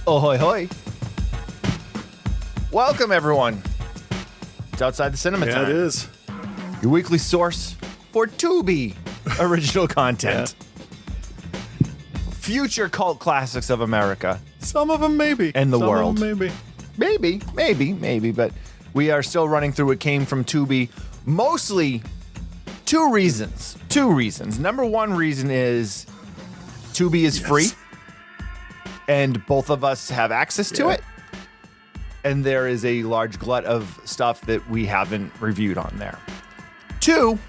Ahoy, hoy. Welcome, everyone. It's Outside the Cinema Time. Yeah, it is. Your weekly source for Tubi original content. Future cult classics of America. Some of them maybe. And the world. Some of them maybe. Maybe, but we are still running through what came from Tubi. Mostly two reasons. Number one reason is Tubi is free. And both of us have access to it. And there is a large glut of stuff that we haven't reviewed on there. Two,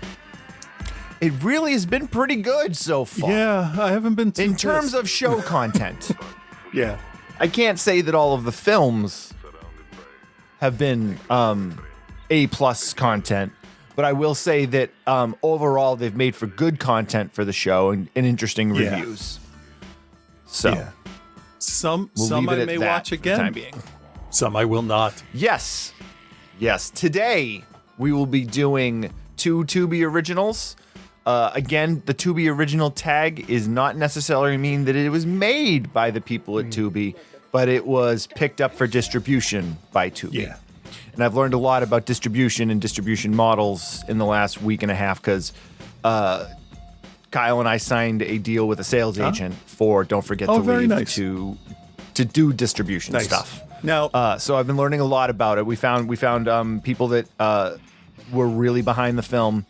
it really has been pretty good so far. Yeah, I haven't been too In terms of show content. Yeah. I can't say that all of the films have been A+ content, but I will say that overall they've made for good content for the show and interesting reviews. So Yeah. Some we'll some leave it I at may that watch for the again. time being. Some I will not. Yes. Today we will be doing two Tubi Originals. Again, the Tubi Original tag is not necessarily mean that it was made by the people at Tubi, but it was picked up for distribution by Tubi. Yeah. And I've learned a lot about distribution and distribution models in the last week and a half because Kyle and I signed a deal with a sales agent for Don't Forget to very Leave nice. to do distribution stuff. Now, So I've been learning a lot about it. We found people that were really behind the film,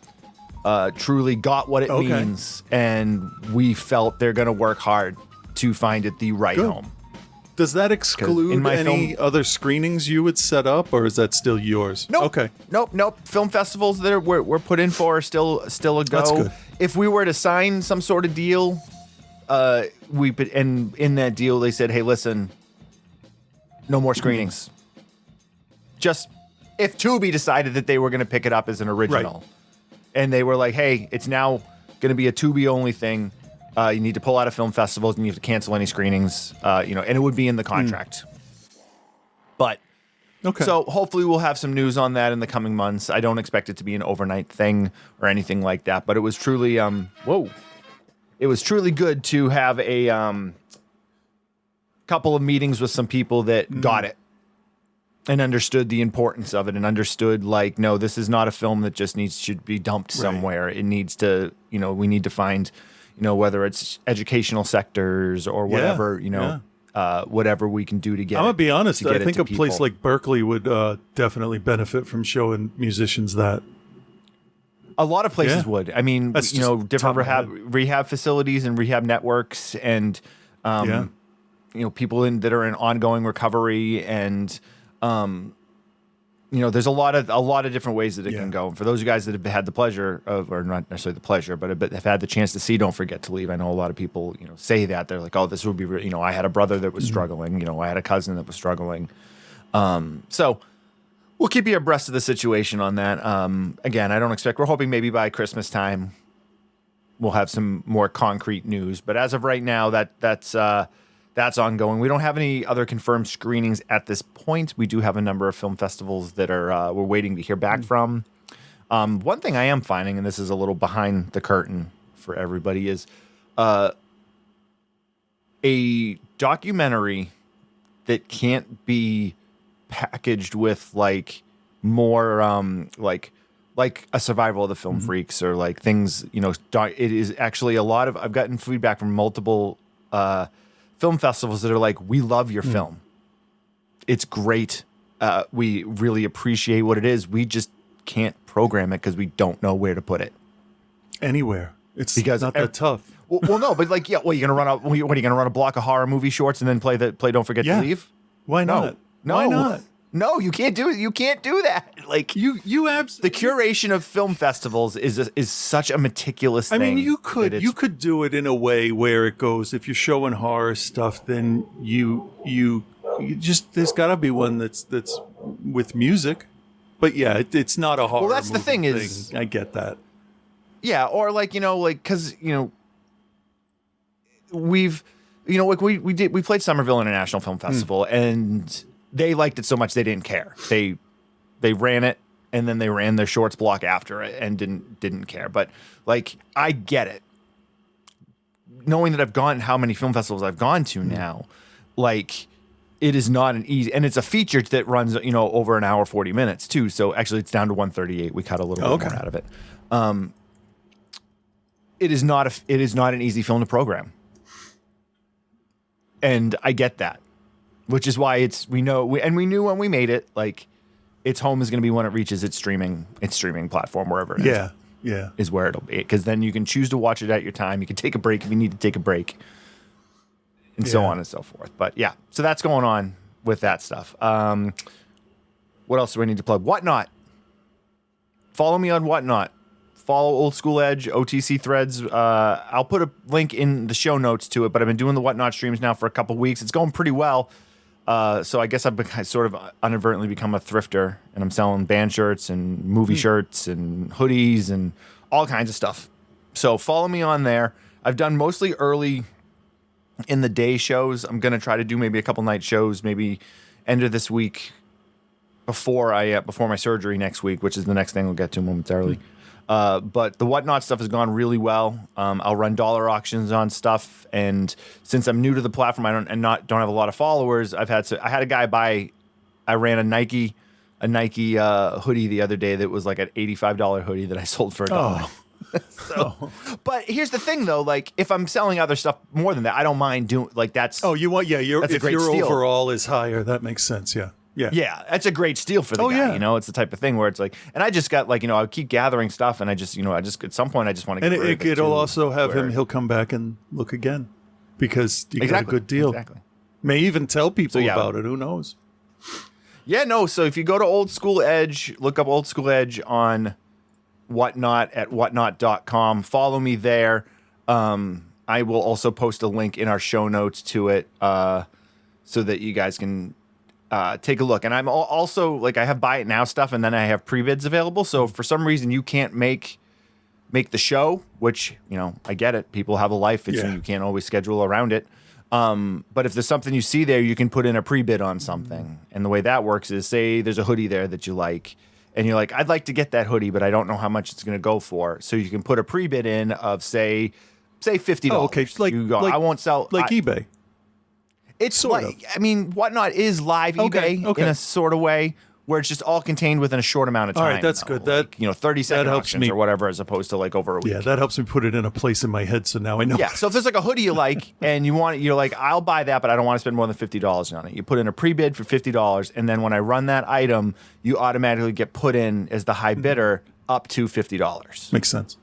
truly got what it means, and we felt they're going to work hard to find it the right home. does that exclude in my any other screenings you would set up, or is that still yours? Nope. Okay. Nope. Film festivals that we're put in for are still a go. That's good. If we were to sign some sort of deal, and in that deal they said, "Hey, listen, no more screenings." Just if Tubi decided that they were going to pick it up as an original, and they were like, "Hey, it's now going to be a Tubi only thing. You need to pull out of film festivals and you have to cancel any screenings." And it would be in the contract. But. Okay. So hopefully we'll have some news on that in the coming months. I don't expect it to be an overnight thing or anything like that, but it was truly it was truly good to have a couple of meetings with some people that got it and understood the importance of it and understood no, this is not a film that just should be dumped somewhere. It needs to, we need to find, whether it's educational sectors or whatever, whatever we can do to get. I'm gonna be honest. I think a people. place like Berkeley would definitely benefit from showing musicians that. A lot of places Yeah. would. I mean, That's just different top of my rehab facilities and rehab networks, and people that are in ongoing recovery, and there's a lot of different ways that it can go. And for those of you guys that have had the pleasure of, or not necessarily the pleasure, but have had the chance to see Don't Forget to Leave, I know a lot of people, say that. They're like, "Oh, this would be," I had a brother that was struggling. I had a cousin that was struggling. So we'll keep you abreast of the situation on that. Again, we're hoping maybe by Christmas time we'll have some more concrete news. But as of right now, that's ongoing. We don't have any other confirmed screenings at this point. We do have a number of film festivals that are we're waiting to hear back from. One thing I am finding, and this is a little behind the curtain for everybody, is a documentary that can't be packaged with more like a Survival of the Film Freaks or things. It is actually a lot of. I've gotten feedback from multiple film festivals that are like, "We love your film. It's great. We really appreciate what it is. We just can't program it because we don't know where to put it Anywhere. It's because not that tough. Well, no, but you're gonna run out. What are you gonna run a block of horror movie shorts and then play Don't Forget to Leave? Why not? No. Why not? No, you can't do it. You can't do that. You absolutely. The curation of film festivals is such a meticulous thing. I mean, you could do it in a way where it goes. If you're showing horror stuff, then you just there's got to be one that's with music. But yeah, it's not a horror. Well, that's the movie thing is, I get that. Yeah, or because we've we played Somerville International Film Festival and they liked it so much they didn't care. They ran it and then they ran their shorts block after it and didn't care. But I get it. Knowing that I've gone how many film festivals I've gone to now, it is not an easy, and it's a feature that runs, over an hour, 40 minutes too. So actually it's down to 138. We cut a little bit more out of it. It is not an easy film to program. And I get that, which is why we knew when we made it, like, its home is going to be when it reaches its streaming platform, wherever it is. Yeah. Is where it'll be. Because then you can choose to watch it at your time. You can take a break if you need to take a break. And so on and so forth. But yeah, so that's going on with that stuff. What else do I need to plug? Whatnot. Follow me on Whatnot. Follow Old School Edge, OTC Threads. I'll put a link in the show notes to it, but I've been doing the Whatnot streams now for a couple weeks. It's going pretty well. So I guess I've sort of inadvertently become a thrifter, and I'm selling band shirts and movie shirts and hoodies and all kinds of stuff. So follow me on there. I've done mostly early in the day shows. I'm going to try to do maybe a couple night shows, maybe end of this week before my surgery next week, which is the next thing we'll get to momentarily. But the Whatnot stuff has gone really well. I'll run dollar auctions on stuff, and since I'm new to the platform, I don't have a lot of followers. I had a guy I ran a Nike hoodie the other day that was like an $85 hoodie that I sold for $1. But here's the thing, though. Like, if I'm selling other stuff more than that, I don't mind doing, like, that's. Oh, if your steal. overall is higher, that makes sense. Yeah. Yeah, that's a great steal for the guy. Yeah. It's the type of thing where it's like, and I just got like, I keep gathering stuff, and I just at some point I just want to. And it'll also have him. He'll come back and look again because you got a good deal. Exactly. May even tell people about it. Who knows? Yeah, no. So if you go to Old School Edge, look up Old School Edge on Whatnot at whatnot.com. Follow me there. I will also post a link in our show notes to it so that you guys can take a look. And I'm also, like, I have buy it now stuff, and then I have pre-bids available. So if for some reason you can't make the show, which, I get it. People have a life. You can't always schedule around it. But if there's something you see there, you can put in a pre-bid on something. And the way that works is, say there's a hoodie there that you like, and you're like, I'd like to get that hoodie, but I don't know how much it's going to go for. So you can put a pre-bid in of say $50. Oh, okay. I won't sell eBay. It's sort of. I mean, Whatnot is live eBay in a sort of way where it's just all contained within a short amount of time. All right, that's good. That 30-second auctions or whatever, as opposed to like over a week. Yeah, that helps me put it in a place in my head, so now I know. Yeah, so if there's like a hoodie you like and you're like, I'll buy that, but I don't want to spend more than $50 on it. You put in a pre-bid for $50, and then when I run that item, you automatically get put in as the high bidder up to $50. Makes sense.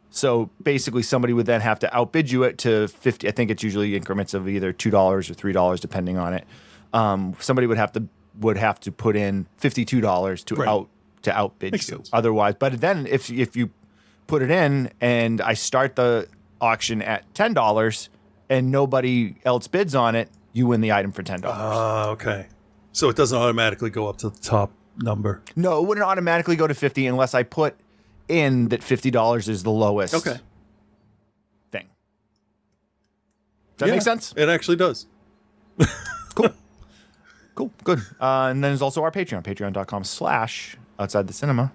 So basically, somebody would then have to outbid you it to 50. I think it's usually increments of either $2 or $3, depending on it. Somebody would have to put in $52 to outbid Makes you. Sense. Otherwise, but then if you put it in and I start the auction at $10 and nobody else bids on it, you win the item for $10. Okay. So it doesn't automatically go up to the top number. No, it wouldn't automatically go to 50 unless I put in that $50 is the lowest thing. Does that make sense? It actually does. Cool. Good. And then there's also our Patreon, patreon.com/outside the cinema.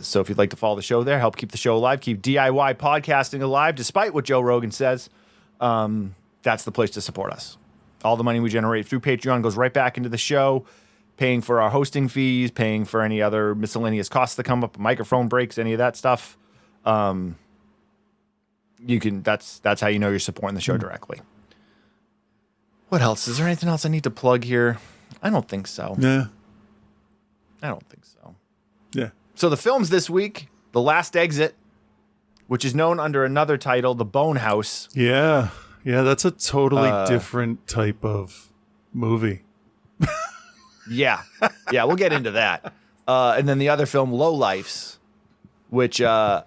So if you'd like to follow the show there, help keep the show alive, keep DIY podcasting alive, despite what Joe Rogan says, that's the place to support us. All the money we generate through Patreon goes right back into the show, paying for our hosting fees, paying for any other miscellaneous costs that come up, microphone breaks, any of that stuff. That's how you know you're supporting the show directly. What else? Is there anything else I need to plug here? I don't think so. Yeah. I don't think so. Yeah. So the films this week, The Last Exit, which is known under another title, The Bone House. Yeah. Yeah, that's a totally different type of movie. Yeah, we'll get into that. And then the other film, Lowlifes, which I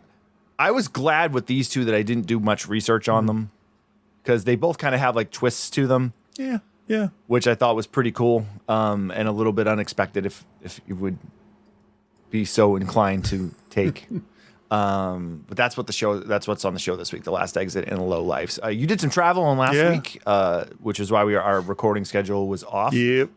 was glad with these two that I didn't do much research on them because they both kind of have like twists to them. Yeah. Which I thought was pretty cool and a little bit unexpected if you would be so inclined to take. But that's what's on the show this week, The Last Exit and Lowlifes. You did some travel on last week, which is why our recording schedule was off. Yep.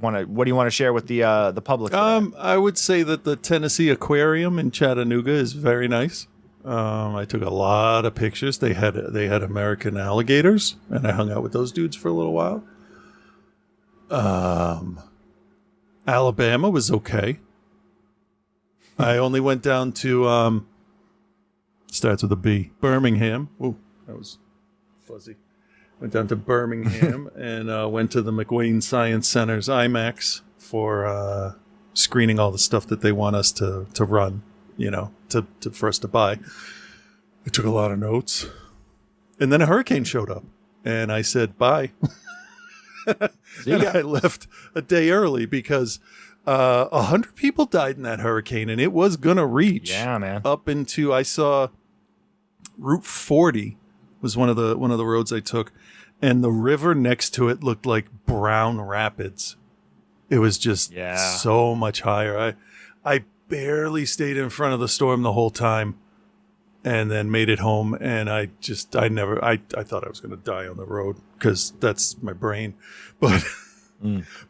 What do you want to share with the public? I would say that the Tennessee Aquarium in Chattanooga is very nice. I took a lot of pictures. They had American alligators, and I hung out with those dudes for a little while. Alabama was okay. I only went down to starts with a B. Birmingham. Ooh, that was fuzzy. Went down to Birmingham and went to the McWane Science Center's IMAX for screening all the stuff that they want us to run, for us to buy. I took a lot of notes. And then a hurricane showed up. And I said, bye. And I left a day early because 100 people died in that hurricane. And it was going to reach up into, I saw Route 40 was one of the roads I took. And the river next to it looked like Brown Rapids. It was just so much higher. I barely stayed in front of the storm the whole time. And then made it home, and I thought I was going to die on the road because that's my brain, but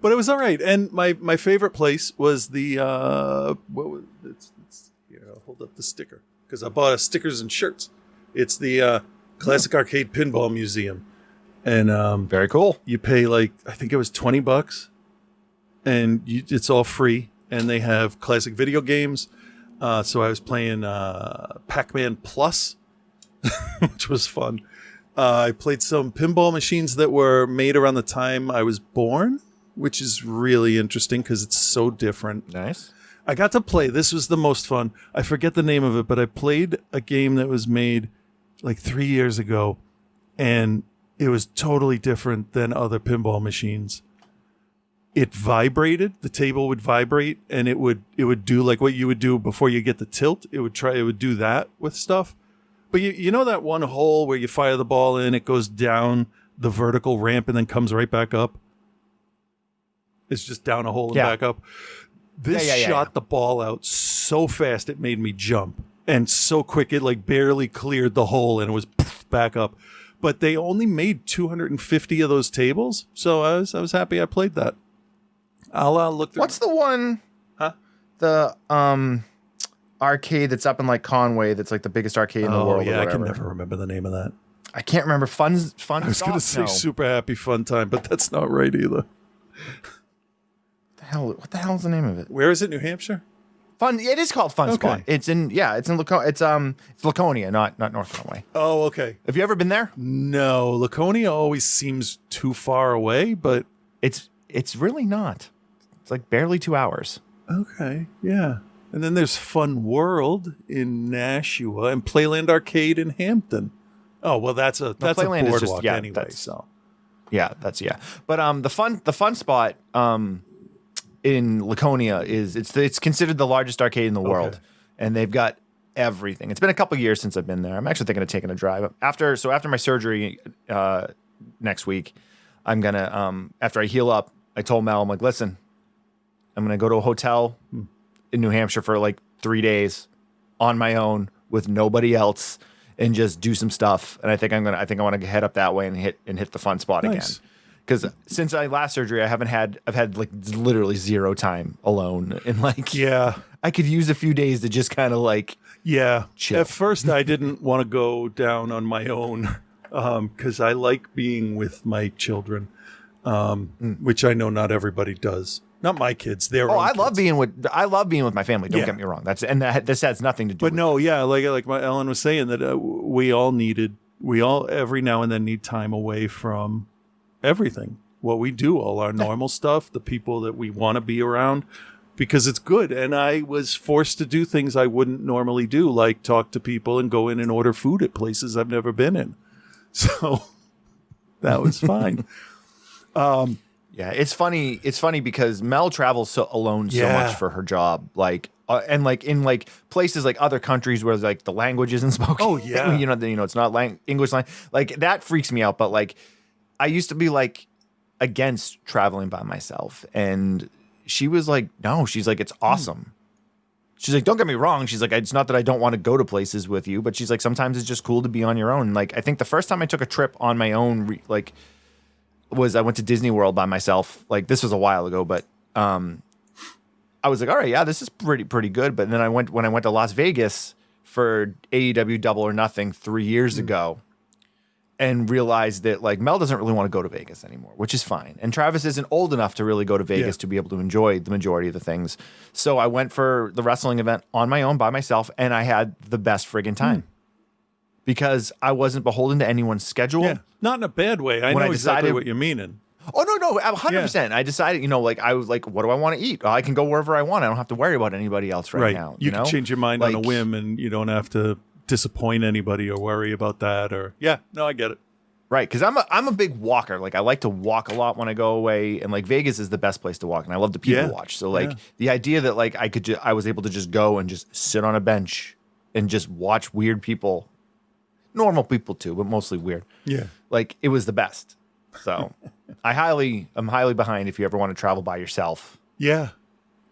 but it was all right. And my favorite place was the I'll hold up the sticker because I bought stickers and shirts. It's the Classic Arcade Pinball Museum, and very cool. You pay I think it was $20, and it's all free, and they have classic video games. So I was playing Pac-Man Plus, which was fun. I played some pinball machines that were made around the time I was born, which is really interesting because it's so different. Nice. I got to play. This was the most fun. I forget the name of it, but I played a game that was made 3 years ago, and it was totally different than other pinball machines. It vibrated. The table would vibrate, and it would do like what you would do before you get the tilt. It would do that with stuff. But you know that one hole where you fire the ball in, it goes down the vertical ramp and then comes right back up. It's just down a hole and back up. This shot the ball out so fast it made me jump, and so quick it barely cleared the hole and it was back up. But they only made 250 of those tables, so I was happy I played that. I'll look through. What's the one? Huh? The arcade that's up in Conway. That's the biggest arcade in the world. Yeah, I can never remember the name of that. I can't remember. Fun. I was going to say Super Happy Fun Time, but that's not right either. What the hell is the name of it? Where is it? New Hampshire? Fun. It is called Fun Spot. It's in Laconia. It's Laconia, not North Conway. Oh, okay. Have you ever been there? No, Laconia always seems too far away, but it's really not. It's barely 2 hours. Okay, yeah. And then there's Fun World in Nashua and Playland Arcade in Hampton. Oh, well, that's a boardwalk anyway. So But the fun spot in Laconia it's considered the largest arcade in the world, and they've got everything. It's been a couple years since I've been there. I'm actually thinking of taking a drive after my surgery next week. I'm gonna after I heal up. I told Mel, I'm listen, I'm gonna go to a hotel in New Hampshire for 3 days on my own with nobody else and just do some stuff. And I think I want to head up that way and hit the fun spot again. Because since I last surgery, I've had literally zero time alone, and I could use a few days to just kind of chill. At first, I didn't want to go down on my own because I like being with my children, which I know not everybody does. Not my kids. I love being with my family. Don't get me wrong. This has nothing to do. But no, like my Ellen was saying that we all every now and then need time away from everything. What we do, all our normal stuff, the people that we want to be around, because it's good. And I was forced to do things I wouldn't normally do, like talk to people and go in and order food at places I've never been in. So that was fine. Yeah, it's funny. It's funny because Mel travels alone so much for her job, and in places like other countries where the language isn't spoken. Oh yeah, it's not English that freaks me out. But I used to be against traveling by myself, and she was no, she's it's awesome. She's don't get me wrong. She's it's not that I don't want to go to places with you, but she's sometimes it's just cool to be on your own. I think the first time I took a trip on my own, was I went to Disney World by myself. This was a while ago, but I was all right, yeah, this is pretty good. But then when I went to Las Vegas for AEW Double or Nothing 3 years ago, and realized that like Mel doesn't really want to go to Vegas anymore, which is fine. And Travis isn't old enough to really go to Vegas to be able to enjoy the majority of the things. So I went for the wrestling event on my own by myself, and I had the best friggin' time because I wasn't beholden to anyone's schedule. Yeah, not in a bad way. I know exactly what you're meaning. Oh, no, 100%. I decided, you know, like I was like, what do I want to eat? I can go wherever I want. I don't have to worry about anybody else right now. You can change your mind on a whim, and you don't have to disappoint anybody or worry about that. Or I get it. Right, because I'm a big walker. Like I like to walk a lot when I go away, and like Vegas is the best place to walk, and I love to people watch. So like the idea that like I was able to just go and just sit on a bench and just watch weird people, normal people too, but mostly weird. Yeah, like it was the best. So I'm highly behind if you ever want to travel by yourself. Yeah,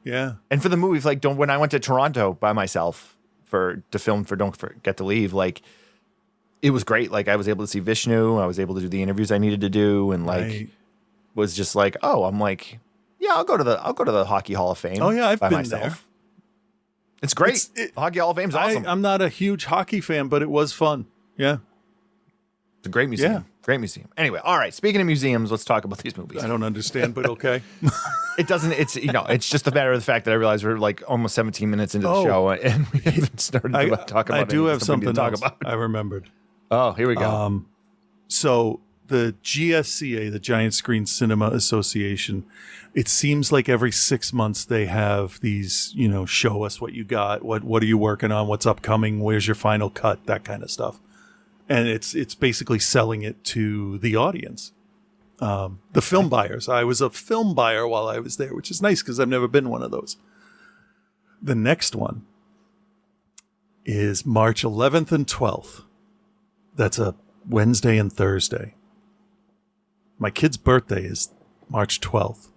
yeah. And for the movies, like when I went to Toronto by myself to film for Don't Forget to Leave, like. It was great. Like I was able to see Vishnu. I was able to do the interviews I needed to do, and like was just like, oh, I'm like, yeah, I'll go to the Hockey Hall of Fame. Oh yeah, I've by been myself. there. It's great. The Hockey Hall of Fame's awesome. I'm not a huge hockey fan, but it was fun. Yeah, it's a great museum. Yeah. Great museum. Anyway, all right. Speaking of museums, let's talk about these movies. I don't understand, but okay. It doesn't. It's it's just a matter of the fact that I realize we're like almost 17 minutes into the show, and we haven't started talking about. I do have something to talk about. I remembered. Oh, here we go. So the GSCA, the Giant Screen Cinema Association, it seems like every 6 months they have these, you know, show us what you got, what are you working on, what's upcoming, where's your final cut, that kind of stuff. And it's basically selling it to the audience. The film buyers. I was a film buyer while I was there, which is nice because I've never been one of those. The next one is March 11th and 12th. That's a Wednesday and Thursday. My kid's birthday is March 12th.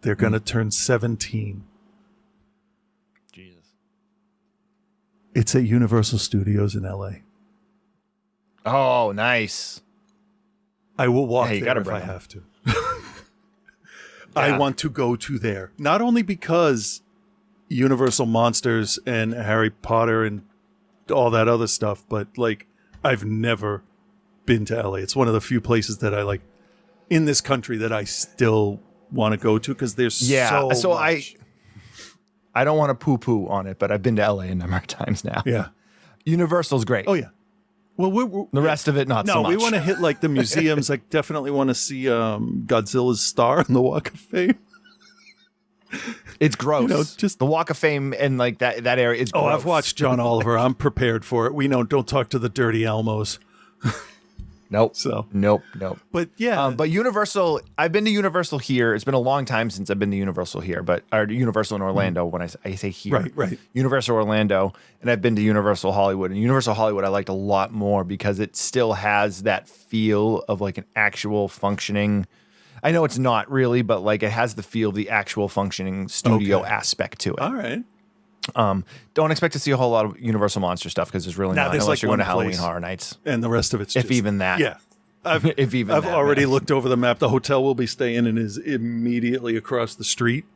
They're going to turn 17. Jesus. It's at Universal Studios in LA. Oh, nice. I will walk there if I have to. I want to go to there. Not only because Universal Monsters and Harry Potter and all that other stuff, but like I've never been to LA. It's one of the few places that I like in this country that I still want to go to because there's so much. I don't want to poo-poo on it, but I've been to LA a number of times now. Yeah. Universal's great. Oh, yeah. Well, the rest of it, not so much. No, we want to hit like the museums. I definitely want to see Godzilla's star on the Walk of Fame. It's gross. You know, just the Walk of Fame and like that area is gross. Oh, I've watched John Oliver. I'm prepared for it. We know don't talk to the dirty Elmos. Nope. So nope. But yeah, but Universal. I've been to Universal here. It's been a long time since I've been to Universal here, or Universal in Orlando. When I say here, right. Universal Orlando, and I've been to Universal Hollywood. And Universal Hollywood, I liked a lot more because it still has that feel of like an actual functioning. I know it's not really, but like it has the feel of the actual functioning studio aspect to it. All right. Don't expect to see a whole lot of Universal Monster stuff because there's really not, unless like you're going to Halloween Horror Nights. And the rest of it's if even that. Yeah. I've already looked over the map. The hotel we'll be staying in is immediately across the street,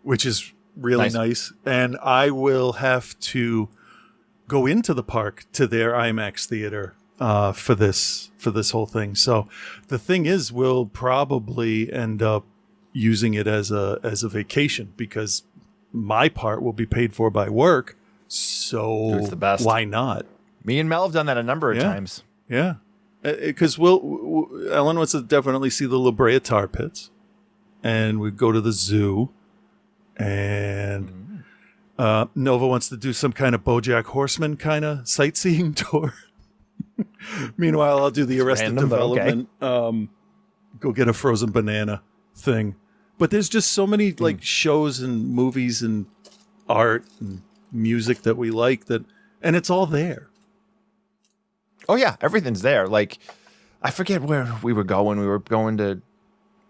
which is really nice. And I will have to go into the park to their IMAX theater for this whole thing. So the thing is, we'll probably end up using it as a vacation because my part will be paid for by work. So it's the best. Why not? Me and Mel have done that a number of times. Yeah. Because Ellen wants to definitely see the La Brea Tar Pits, and we go to the zoo, and Nova wants to do some kind of BoJack Horseman kind of sightseeing tour. Meanwhile, I'll do the Arrested Development, go get a frozen banana thing. But there's just so many like shows and movies and art and music that we like and it's all there. Oh yeah, everything's there. Like I forget where we were going. We were going to,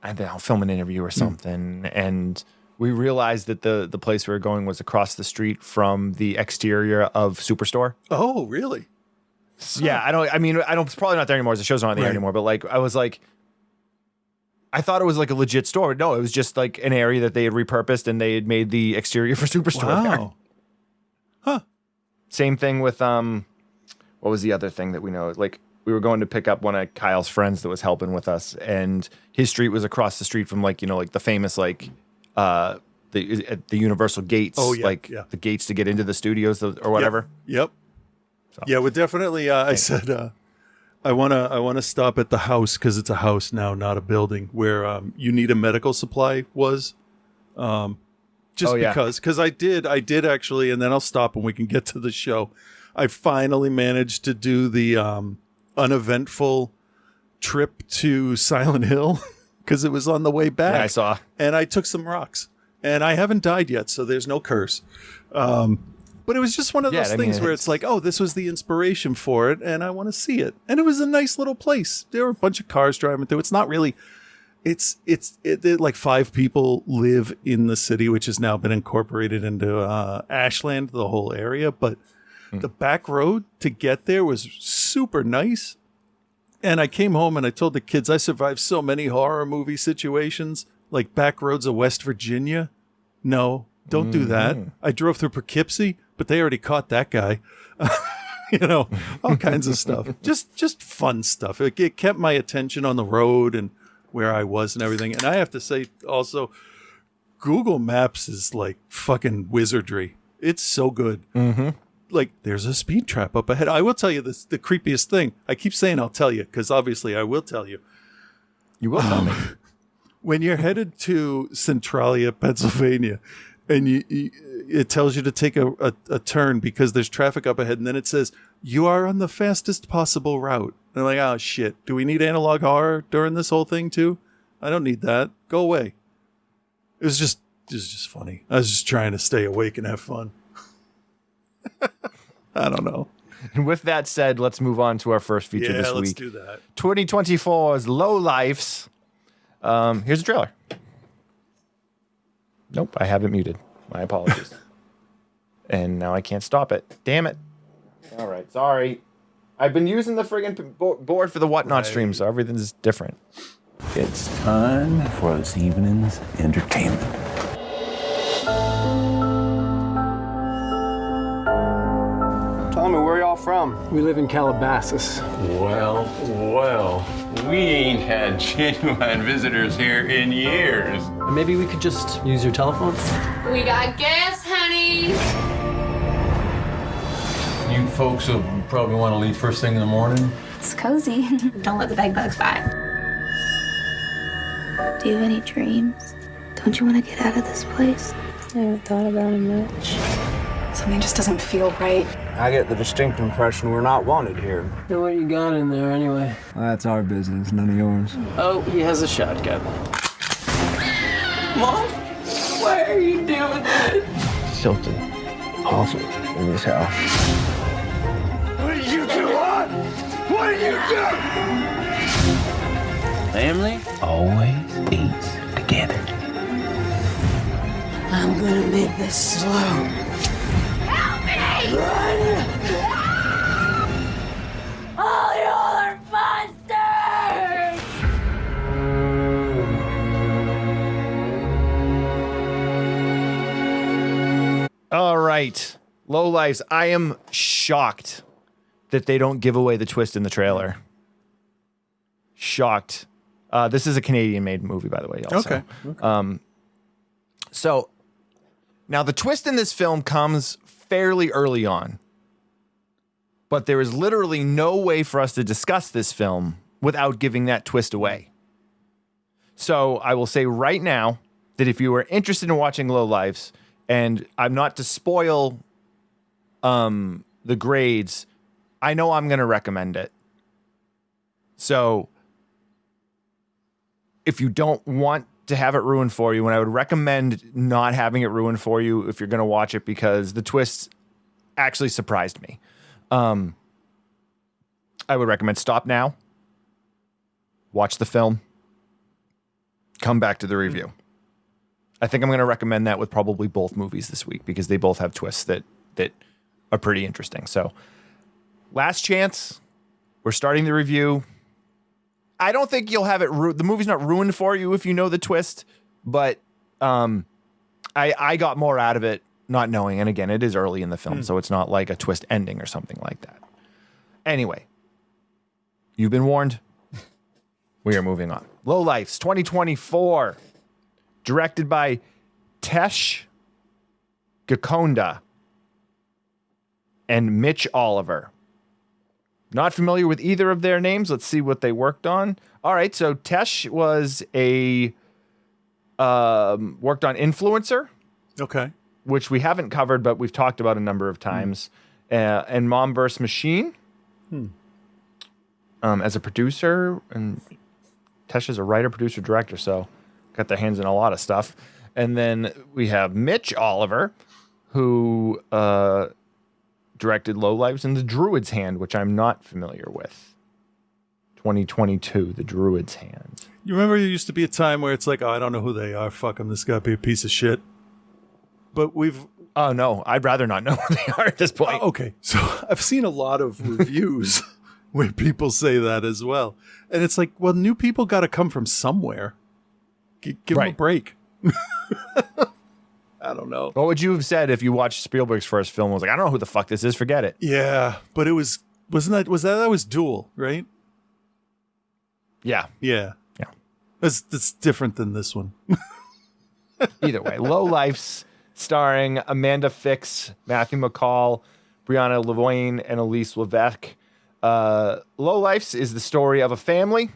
I don't know, film an interview or something, and we realized that the place we were going was across the street from the exterior of Superstore. Oh, really? Yeah, it's probably not there anymore. The show's not on the air anymore. But like, I was like, I thought it was like a legit store. No, it was just like an area that they had repurposed and they had made the exterior for Superstore. Wow. Huh. Same thing with what was the other thing that we know? Like we were going to pick up one of Kyle's friends that was helping with us, and his street was across the street from like the famous the Universal gates. Oh, yeah, like yeah. the gates to get into the studios or whatever. Yep. So. Yeah, we're definitely. I said I wanna stop at the house because it's a house now, not a building, where you need a medical supply was. Because I did actually, and then I'll stop and we can get to the show. I finally managed to do the uneventful trip to Silent Hill because it was on the way back. Yeah, I saw. And I took some rocks. And I haven't died yet, so there's no curse. But it was just one of those things where it's like, oh, this was the inspiration for it, and I want to see it. And it was a nice little place. There were a bunch of cars driving through. It's not really... It's like 5 people live in the city, which has now been incorporated into Ashland, the whole area. But the back road to get there was super nice. And I came home and I told the kids I survived so many horror movie situations, like back roads of West Virginia. No, don't do that. I drove through Poughkeepsie, but they already caught that guy. All kinds of stuff. Just fun stuff. It kept my attention on the road and where I was and everything. And I have to say also, Google Maps is like fucking wizardry. It's so good. Mm-hmm. Like, there's a speed trap up ahead. I will tell you this, the creepiest thing. I keep saying I'll tell you, because obviously I will tell you. You will tell me. When you're headed to Centralia, Pennsylvania, and it tells you to take a turn because there's traffic up ahead, and then it says, you are on the fastest possible route. And I'm like, oh, shit. Do we need analog horror during this whole thing, too? I don't need that. Go away. It was just funny. I was just trying to stay awake and have fun. I don't know. And with that said, let's move on to our first feature this week. Yeah, let's do that. 2024's Lowlifes. Here's a trailer. Nope, I have it muted. My apologies. And now I can't stop it. Damn it. All right, sorry. I've been using the friggin' board for the Whatnot stream, so everything's different. It's time for this evening's entertainment. Tell me, where y'all from? We live in Calabasas. Well, we ain't had genuine visitors here in years. Maybe we could just use your telephone? We got gas, honey. You folks will probably want to leave first thing in the morning. It's cozy. Don't let the bed bugs by. Do you have any dreams? Don't you want to get out of this place? I haven't thought about it much. Something just doesn't feel right. I get the distinct impression we're not wanted here. So what you got in there anyway? That's our business, none of yours. Oh, he has a shotgun. Mom, why are you doing this? Something awful in this house. What did you do, huh? What did you do? Family always eats together. I'm gonna make this slow. Help me! Run! All y'all are monsters! All right. Lowlifes, I am shocked that they don't give away the twist in the trailer. Shocked. This is a Canadian-made movie, by the way, also. Okay. So, now the twist in this film comes fairly early on. But there is literally no way for us to discuss this film without giving that twist away. So, I will say right now that if you are interested in watching Lowlifes, and I'm not to spoil the grades, I know I'm going to recommend it. So, if you don't want to have it ruined for you, and I would recommend not having it ruined for you if you're going to watch it, because the twist actually surprised me. I would recommend stop now, watch the film, come back to the review. I think I'm going to recommend that with probably both movies this week, because they both have twists that are pretty interesting. So, last chance. We're starting the review. I don't think you'll have it. The movie's not ruined for you if you know the twist, but I got more out of it not knowing. And again, it is early in the film, so it's not like a twist ending or something like that. Anyway, You've been warned. We are moving on. Lowlifes 2024. Directed by Tesh Gakonda and Mitch Oliver. Not familiar with either of their names. Let's see what they worked on. All right, so Tesh was worked on Influencer. Okay. Which we haven't covered, but we've talked about a number of times. And Mom vs. Machine. As a producer, and Tesh is a writer, producer, director, so got their hands in a lot of stuff. And then we have Mitch Oliver, who directed Lowlifes and The Druid's Hand, which I'm not familiar with. 2022, The Druid's Hand. You remember there used to be a time where it's like, oh, I don't know who they are. Fuck them. This got to be a piece of shit. But we've... Oh, no. I'd rather not know who they are at this point. Okay. So I've seen a lot of reviews where people say that as well. And it's like, well, new people got to come from somewhere. Give them a break. I don't know. What would you have said if you watched Spielberg's first film and was like, I don't know who the fuck this is, forget it? Yeah, but it was that was Duel, right? Yeah. Yeah. That's different than this one. Either way, Lowlifes, starring Amanda Fix, Matthew McCall, Brianna Lavoine, and Elise Levesque. Lowlifes is the story of a family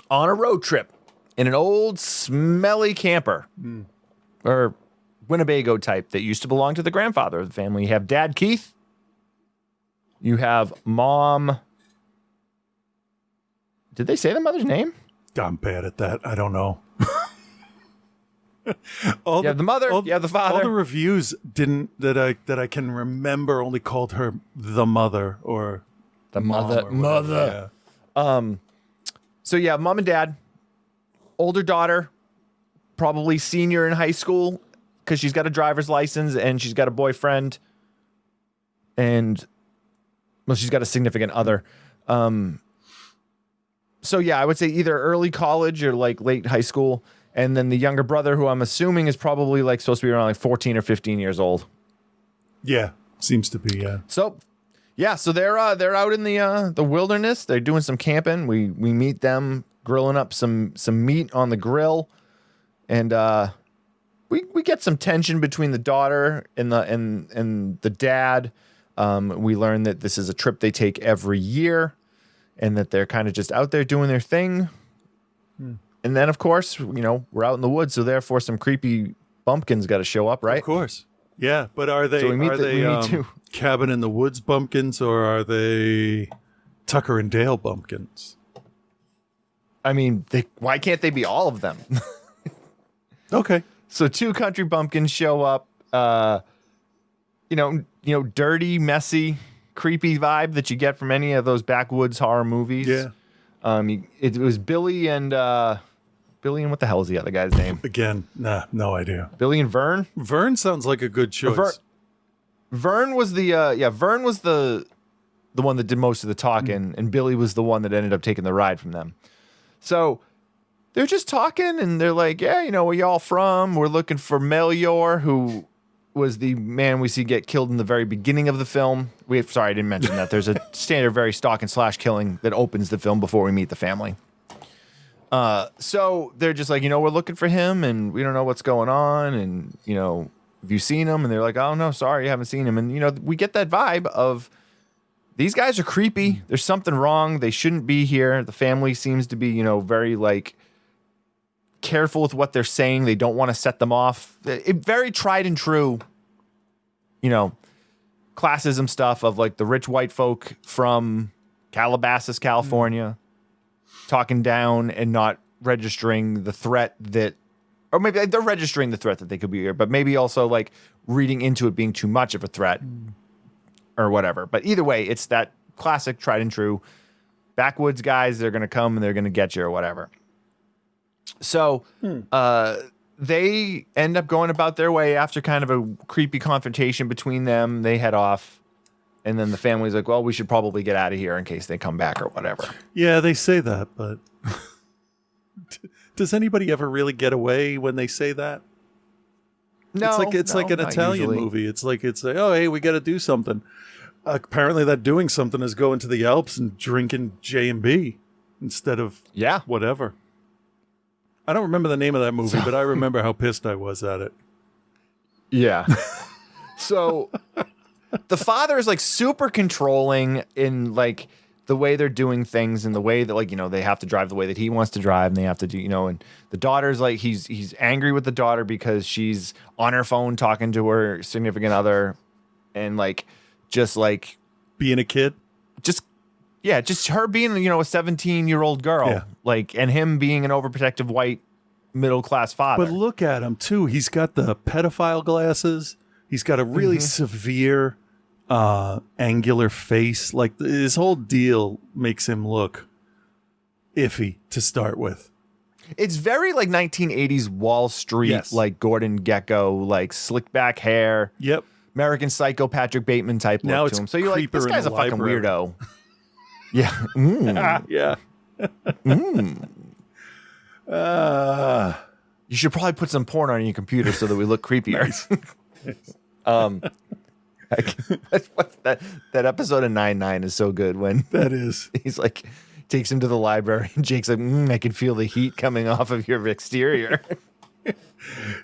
on a road trip in an old, smelly camper, or Winnebago type that used to belong to the grandfather of the family. You have Dad Keith. You have Mom. Did they say the mother's name? I'm bad at that. I don't know. The mother. The father. All the reviews that I can remember only called her the mother or the mother. Mother. Yeah. So yeah, mom and dad, older daughter, probably senior in high school because she's got a driver's license and she's got a boyfriend, and she's got a significant other. So yeah, I would say either early college or like late high school. And then the younger brother, who I'm assuming is probably like supposed to be around like 14 or 15 years old. Yeah, seems to be, yeah. So they're out in the wilderness. They're doing some camping. We meet them grilling up some meat on the grill. And we get some tension between the daughter and the dad. We learn that this is a trip they take every year, and that they're kind of just out there doing their thing. And then, of course, we're out in the woods, so therefore some creepy bumpkins got to show up, right? Of course. Yeah, but are they Cabin in the Woods bumpkins, or are they Tucker and Dale bumpkins? I mean, why can't they be all of them? Okay. So 2 country bumpkins show up. Dirty, messy, creepy vibe that you get from any of those backwoods horror movies. Yeah. It was Billy and what the hell is the other guy's name? Again, no idea. Billy and Vern? Vern sounds like a good choice. Vern was the one that did most of the talking, and Billy was the one that ended up taking the ride from them. So they're just talking, and they're like, yeah, where y'all from? We're looking for Melior, who was the man we see get killed in the very beginning of the film. Sorry, I didn't mention that. There's a standard very stalk and slash killing that opens the film before we meet the family. So they're just like, we're looking for him, and we don't know what's going on, and, have you seen him? And they're like, oh, no, sorry, I haven't seen him. And, we get that vibe of these guys are creepy. There's something wrong. They shouldn't be here. The family seems to be, very, like, careful with what they're saying. They don't want to set them off. Very tried and true, classism stuff of like the rich white folk from Calabasas, California, talking down and not registering the threat or maybe they're registering the threat that they could be here, but maybe also like reading into it being too much of a threat or whatever. But either way, it's that classic tried and true backwoods guys. They're going to come and they're going to get you or whatever. So they end up going about their way after kind of a creepy confrontation between them. They head off, and then the family's like, well, we should probably get out of here in case they come back or whatever. Yeah, they say that, but does anybody ever really get away when they say that? No. It's like an Italian movie. It's like, oh, hey, we got to do something. apparently that doing something is going to the Alps and drinking J&B instead of whatever. I don't remember the name of that movie, but I remember how pissed I was at it. Yeah. So the father is like super controlling in like the way they're doing things and the way that like, you know, they have to drive the way that he wants to drive and they have to do, you know, and the daughter's like, he's angry with the daughter because she's on her phone talking to her significant other and like, just like being a kid. Just her being, you know, a 17-year-old girl, like, and him being an overprotective white middle-class father. But look at him too. He's got the pedophile glasses. He's got a really severe, angular face. Like his whole deal makes him look iffy to start with. It's very like 1980s Wall Street, like Gordon Gekko, like slick back hair. Yep. American Psycho Patrick Bateman type Now look it's to him. So you're like, this Creeper in guy's the a fucking library. weirdo. Yeah. Yeah. You should probably put some porn on your computer so that we look creepier. What's that episode of 9-9 is so good when that is. He's like, takes him to the library and Jake's like, I can feel the heat coming off of your exterior.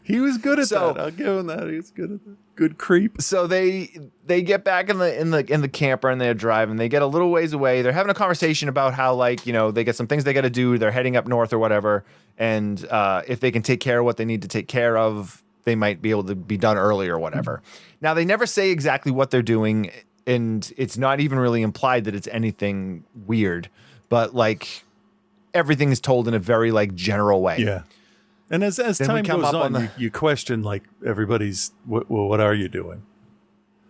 He was good at that. I'll give him that. He was good at that. Good creep. So they get back in the camper and they're driving. They get a little ways away. They're having a conversation about how, like, you know, they get some things they got to do. They're heading up north or whatever. And if they can take care of what they need to take care of, they might be able to be done early or whatever. Now, they never say exactly what they're doing, and it's not even really implied that it's anything weird. But, like, everything is told in a very, like, general way. Yeah. And as time goes on, you question, like, everybody's, what are you doing?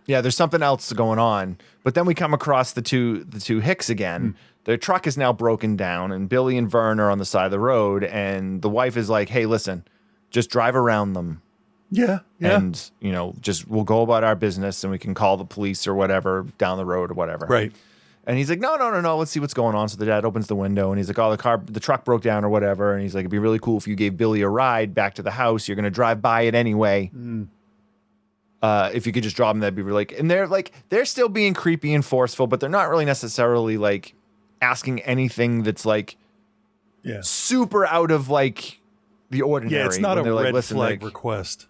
Yeah, there's something else going on. But then we come across the two Hicks again. Their truck is now broken down, and Billy and Vern are on the side of the road, and the wife is like, hey, listen, just drive around them. Yeah. And, you know, just we'll go about our business, and we can call the police or whatever down the road or whatever. Right. And he's like, no, let's see what's going on. So the dad opens the window and he's like, oh, the truck broke down or whatever. And he's like, it'd be really cool if you gave Billy a ride back to the house. You're going to drive by it anyway. If you could just drop him, that'd be really and they're still being creepy and forceful, but they're not really necessarily like asking anything that's like super out of like the ordinary. Yeah, it's not a like, red flag request.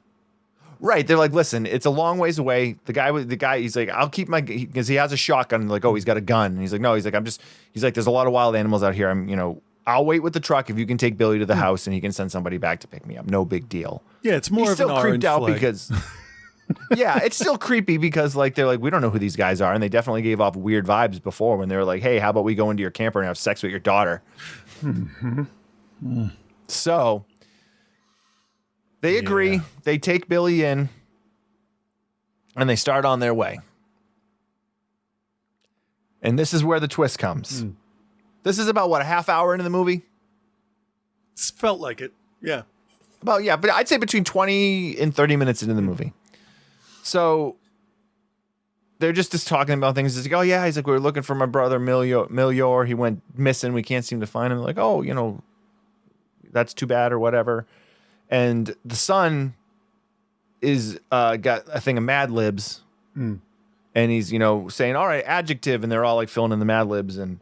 Right. They're like, listen, it's a long ways away. The guy, he's like, I'll keep because he has a shotgun. Like, oh, he's got a gun. And he's like, no, he's like, there's a lot of wild animals out here. I'll wait with the truck if you can take Billy to the house and he can send somebody back to pick me up. No big deal. Yeah, it's more he's of an orange out flag. because, yeah, it's still creepy because like, they're like, we don't know who these guys are. And they definitely gave off weird vibes before when they were like, hey, how about we go into your camper and have sex with your daughter? So they agree. They take Billy in and they start on their way. And this is where the twist comes. This is about, a half hour into the movie? It felt like it. Yeah. But I'd say between 20 and 30 minutes into the movie. So they're just talking about things. It's like, oh, yeah. He's like, we were looking for my brother, Milior. He went missing. We can't seem to find him. Like, oh, you know, that's too bad or whatever. And the son is got a thing of Mad Libs. And he's, you know, saying, all right, adjective. And they're all like filling in the Mad Libs. And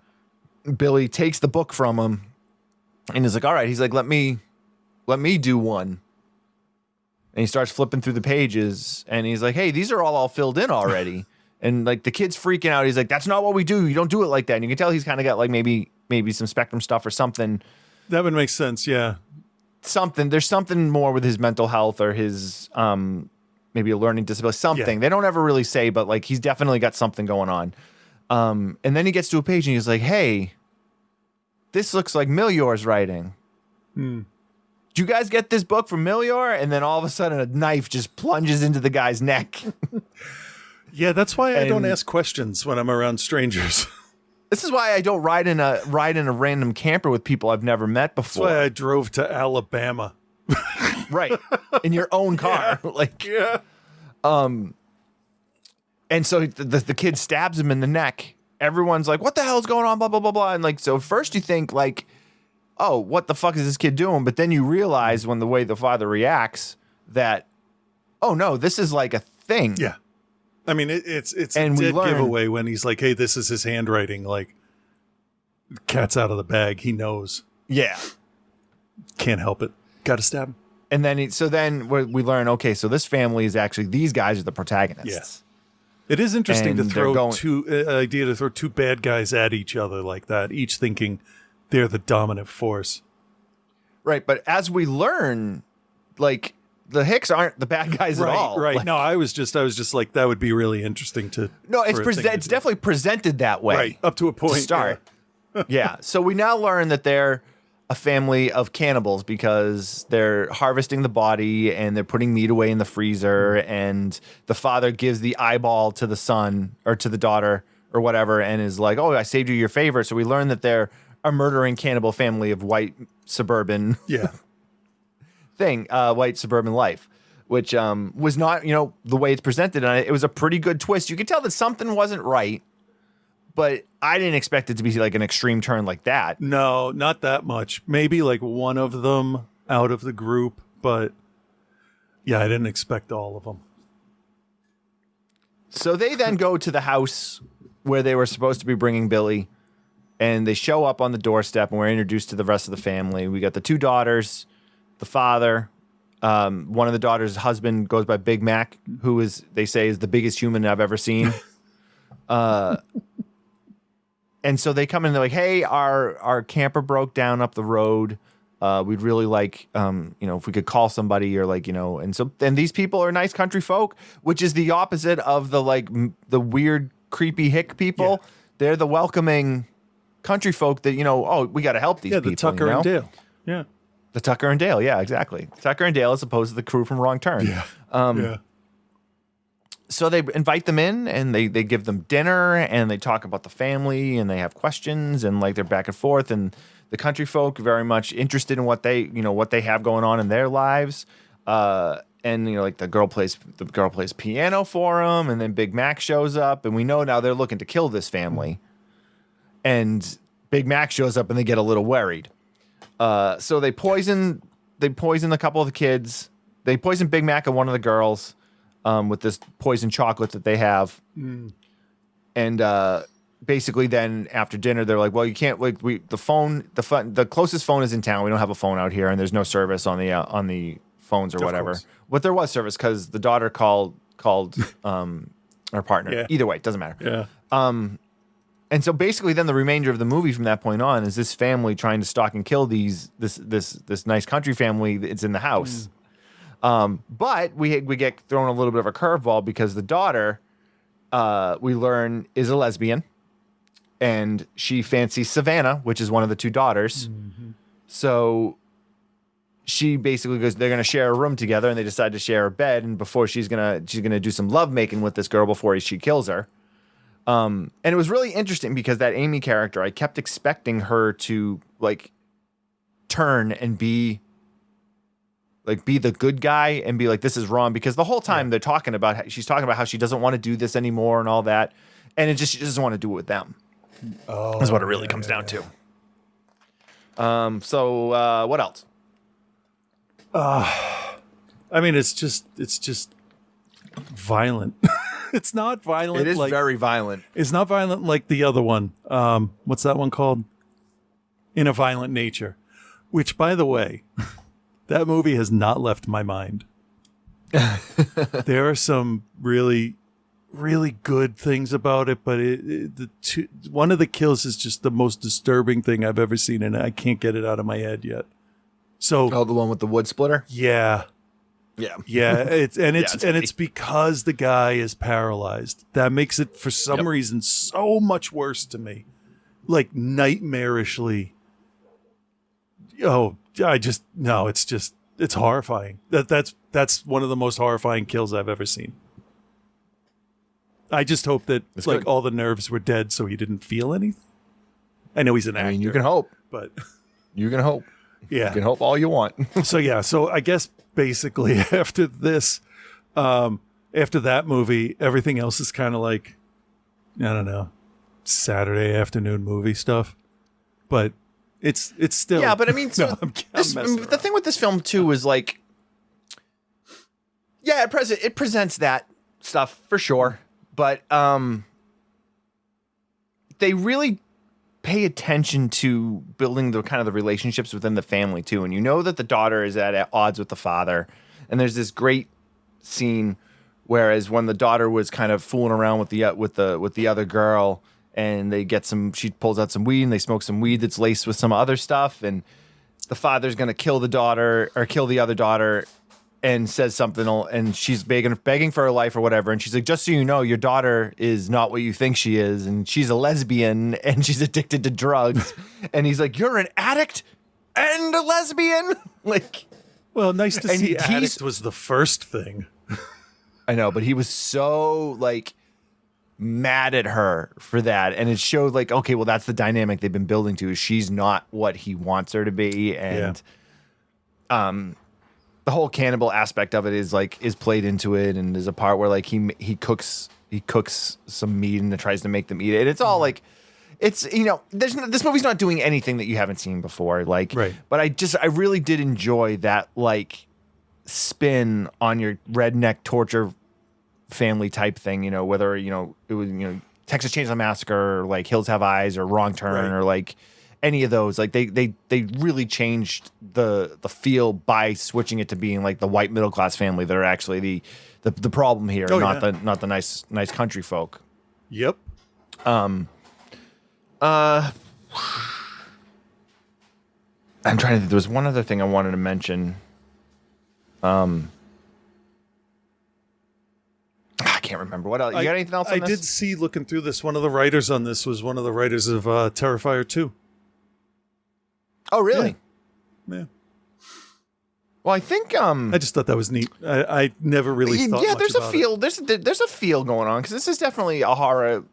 Billy takes the book from him and is like, all right. He's like, let me do one. And he starts flipping through the pages and he's like, hey, these are all filled in already. And like the kid's freaking out. He's like, that's not what we do. You don't do it like that. And you can tell he's kind of got like maybe some Spectrum stuff or something. That would make sense. Yeah. There's something more with his mental health or his maybe a learning disability, something. They don't ever really say, but like he's definitely got something going on. And then he gets to a page and he's like, hey, this looks like Milior's writing. Do you guys get this book from Milior? And then all of a sudden a knife just plunges into the guy's neck. Yeah, that's why I don't ask questions when I'm around strangers. This is why I don't ride in a random camper with people I've never met before. That's why I drove to Alabama. Right. In your own car. And so the kid stabs him in the neck. Everyone's like, what the hell's going on? Blah, blah, blah, blah. And like, so first you think like, oh, what the fuck is this kid doing? But then you realize when the way the father reacts that, oh no, this is like a thing. Yeah. I mean, it's And a we dead learn- giveaway when he's like, "Hey, this is his handwriting." Like, cat's out of the bag. He knows. Yeah. Can't help it. Got to stab him. And then, we learn, okay, so this family is actually, these guys are the protagonists. It is interesting And to they're throw going- two bad guys at each other like that, each thinking they're the dominant force. Right. But as we learn, like, the Hicks aren't the bad guys at all. Right. Like, No, I was just like, that would be really interesting to. no, it's for a thing to it's do. definitely presented that way. Right, up to a point, To start. Yeah. So we now learn that they're a family of cannibals because they're harvesting the body and they're putting meat away in the freezer, and the father gives the eyeball to the son or to the daughter or whatever and is like, "Oh, I saved you your favor." So we learn that they're a murdering cannibal family of white suburban white suburban life, which was not, the way it's presented. And it was a pretty good twist. You could tell that something wasn't right, but I didn't expect it to be like an extreme turn like that. No, not that much. Maybe like one of them out of the group, but yeah, I didn't expect all of them. So they then go to the house where they were supposed to be bringing Billy, and they show up on the doorstep, and we're introduced to the rest of the family. We got the two daughters, the father. One of the daughters' husband goes by Big Mac, who they say is the biggest human I've ever seen. And so they come in and they're like, "Hey, our camper broke down up the road. We'd really like, if we could call somebody or and these people are nice country folk, which is the opposite of the weird, creepy hick people. Yeah. They're the welcoming country folk that, we got to help these people. The Tucker and Dale. Yeah. The Tucker and Dale. Yeah, exactly. Tucker and Dale as opposed to the crew from Wrong Turn. Yeah. So they invite them in and they give them dinner and they talk about the family and they have questions and they're back and forth, and the country folk very much interested in what they have going on in their lives. And the girl plays piano for them, and then Big Mac shows up, and we know now they're looking to kill this family. And Big Mac shows up and they get a little worried. So they poison a couple of the kids. They poison Big Mac and one of the girls. With this poison chocolate that they have. And basically then after dinner, they're like, well, you can't, the closest phone is in town. We don't have a phone out here, and there's no service on the phones or whatever. course. But there was service because the daughter called our partner. Yeah. Either way, it doesn't matter. Yeah. And so basically then the remainder of the movie from that point on is this family trying to stalk and kill this nice country family that's in the house. But we get thrown a little bit of a curveball because the daughter, we learn, is a lesbian, and she fancies Savannah, which is one of the two daughters. Mm-hmm. So she basically goes, they're going to share a room together, and they decide to share a bed. And before she's gonna do some lovemaking with this girl before she kills her. And it was really interesting because that Amy character, I kept expecting her to turn and be the good guy and be like, this is wrong, because the whole time she's talking about how she doesn't want to do this anymore and all that. And she doesn't want to do it with them. Is what it really comes down to. So what else? I mean, it's just violent. It's not violent. It is very violent. It's not violent like the other one. What's that one called? In a Violent Nature, which, by the way, that movie has not left my mind. There are some really, really good things about it, but one of the kills is just the most disturbing thing I've ever seen, and I can't get it out of my head yet. So, the one with the wood splitter? Yeah. It's because the guy is paralyzed. That makes it, for some reason, so much worse to me. Like nightmarishly. It's horrifying. That's one of the most horrifying kills I've ever seen. I just hope that good. all the nerves were dead so he didn't feel anything. I know he's an actor. I mean, you can hope. But you can hope. Yeah. You can hope all you want. So I guess basically after this, after that movie, everything else is kind of like, I don't know, Saturday afternoon movie stuff. But it's still. Yeah, but I mean, so I'm the thing with this film too is it presents that stuff for sure. But they really pay attention to building the kind of the relationships within the family too. And you know that the daughter is at odds with the father. And there's this great scene whereas when the daughter was kind of fooling around with the other girl, and she pulls out some weed and they smoke some weed that's laced with some other stuff, and the father's gonna kill the daughter or kill the other daughter, and says something, and she's begging for her life or whatever, and she's like, just so you know, your daughter is not what you think she is, and she's a lesbian and she's addicted to drugs. And he's like, you're an addict and a lesbian? Like, well, nice to see he's- addict was the first thing. I know, but he was so like mad at her for that, and it showed like, okay, well, that's the dynamic they've been building to, is she's not what he wants her to be. And the whole cannibal aspect of it is played into it, and there's a part where like he cooks some meat and tries to make them eat it, and it's all like, it's, you know, this movie's not doing anything that you haven't seen before, like, right. But I really did enjoy that like spin on your redneck torture family type thing, you know, whether, you know, it was, you know, Texas Chainsaw Massacre or like Hills Have Eyes or Wrong Turn, or like any of those. Like they really changed the feel by switching it to being like the white middle class family that are actually the problem here, not the nice country folk. Yep. I'm trying to think. There was one other thing I wanted to mention. I can't remember. What else? You got anything else on I this? did see, looking through this, one of the writers on this was one of the writers of Terrifier 2. Oh, really? Yeah. Well, I think I just thought that was neat. I never really thought much there's about a feel. There's a feel going on, because this is definitely a horror.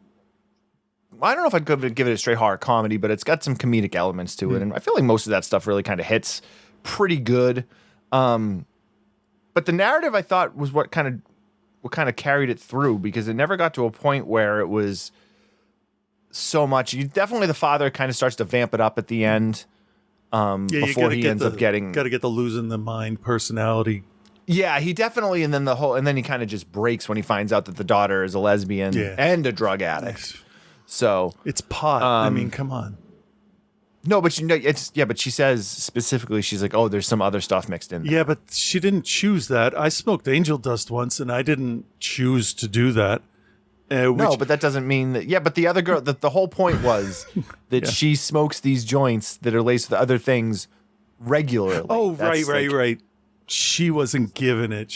I don't know if I'd give it a straight horror comedy, but it's got some comedic elements to it, and I feel like most of that stuff really kind of hits pretty good. But the narrative, I thought, was what kind of carried it through, because it never got to a point where it was so much. Definitely the father kind of starts to vamp it up at the end. Before he ends up getting, got to get the losing the mind personality. Yeah, he definitely, and then he kind of just breaks when he finds out that the daughter is a lesbian and a drug addict. So it's pot. I mean, come on. No, but but she says specifically, she's like, oh, there's some other stuff mixed in there. Yeah, but she didn't choose that. I smoked angel dust once, and I didn't choose to do that. No, but that doesn't mean that. Yeah, but the other girl, the whole point was that she smokes these joints that are laced with other things regularly. Oh, That's right. She wasn't given it.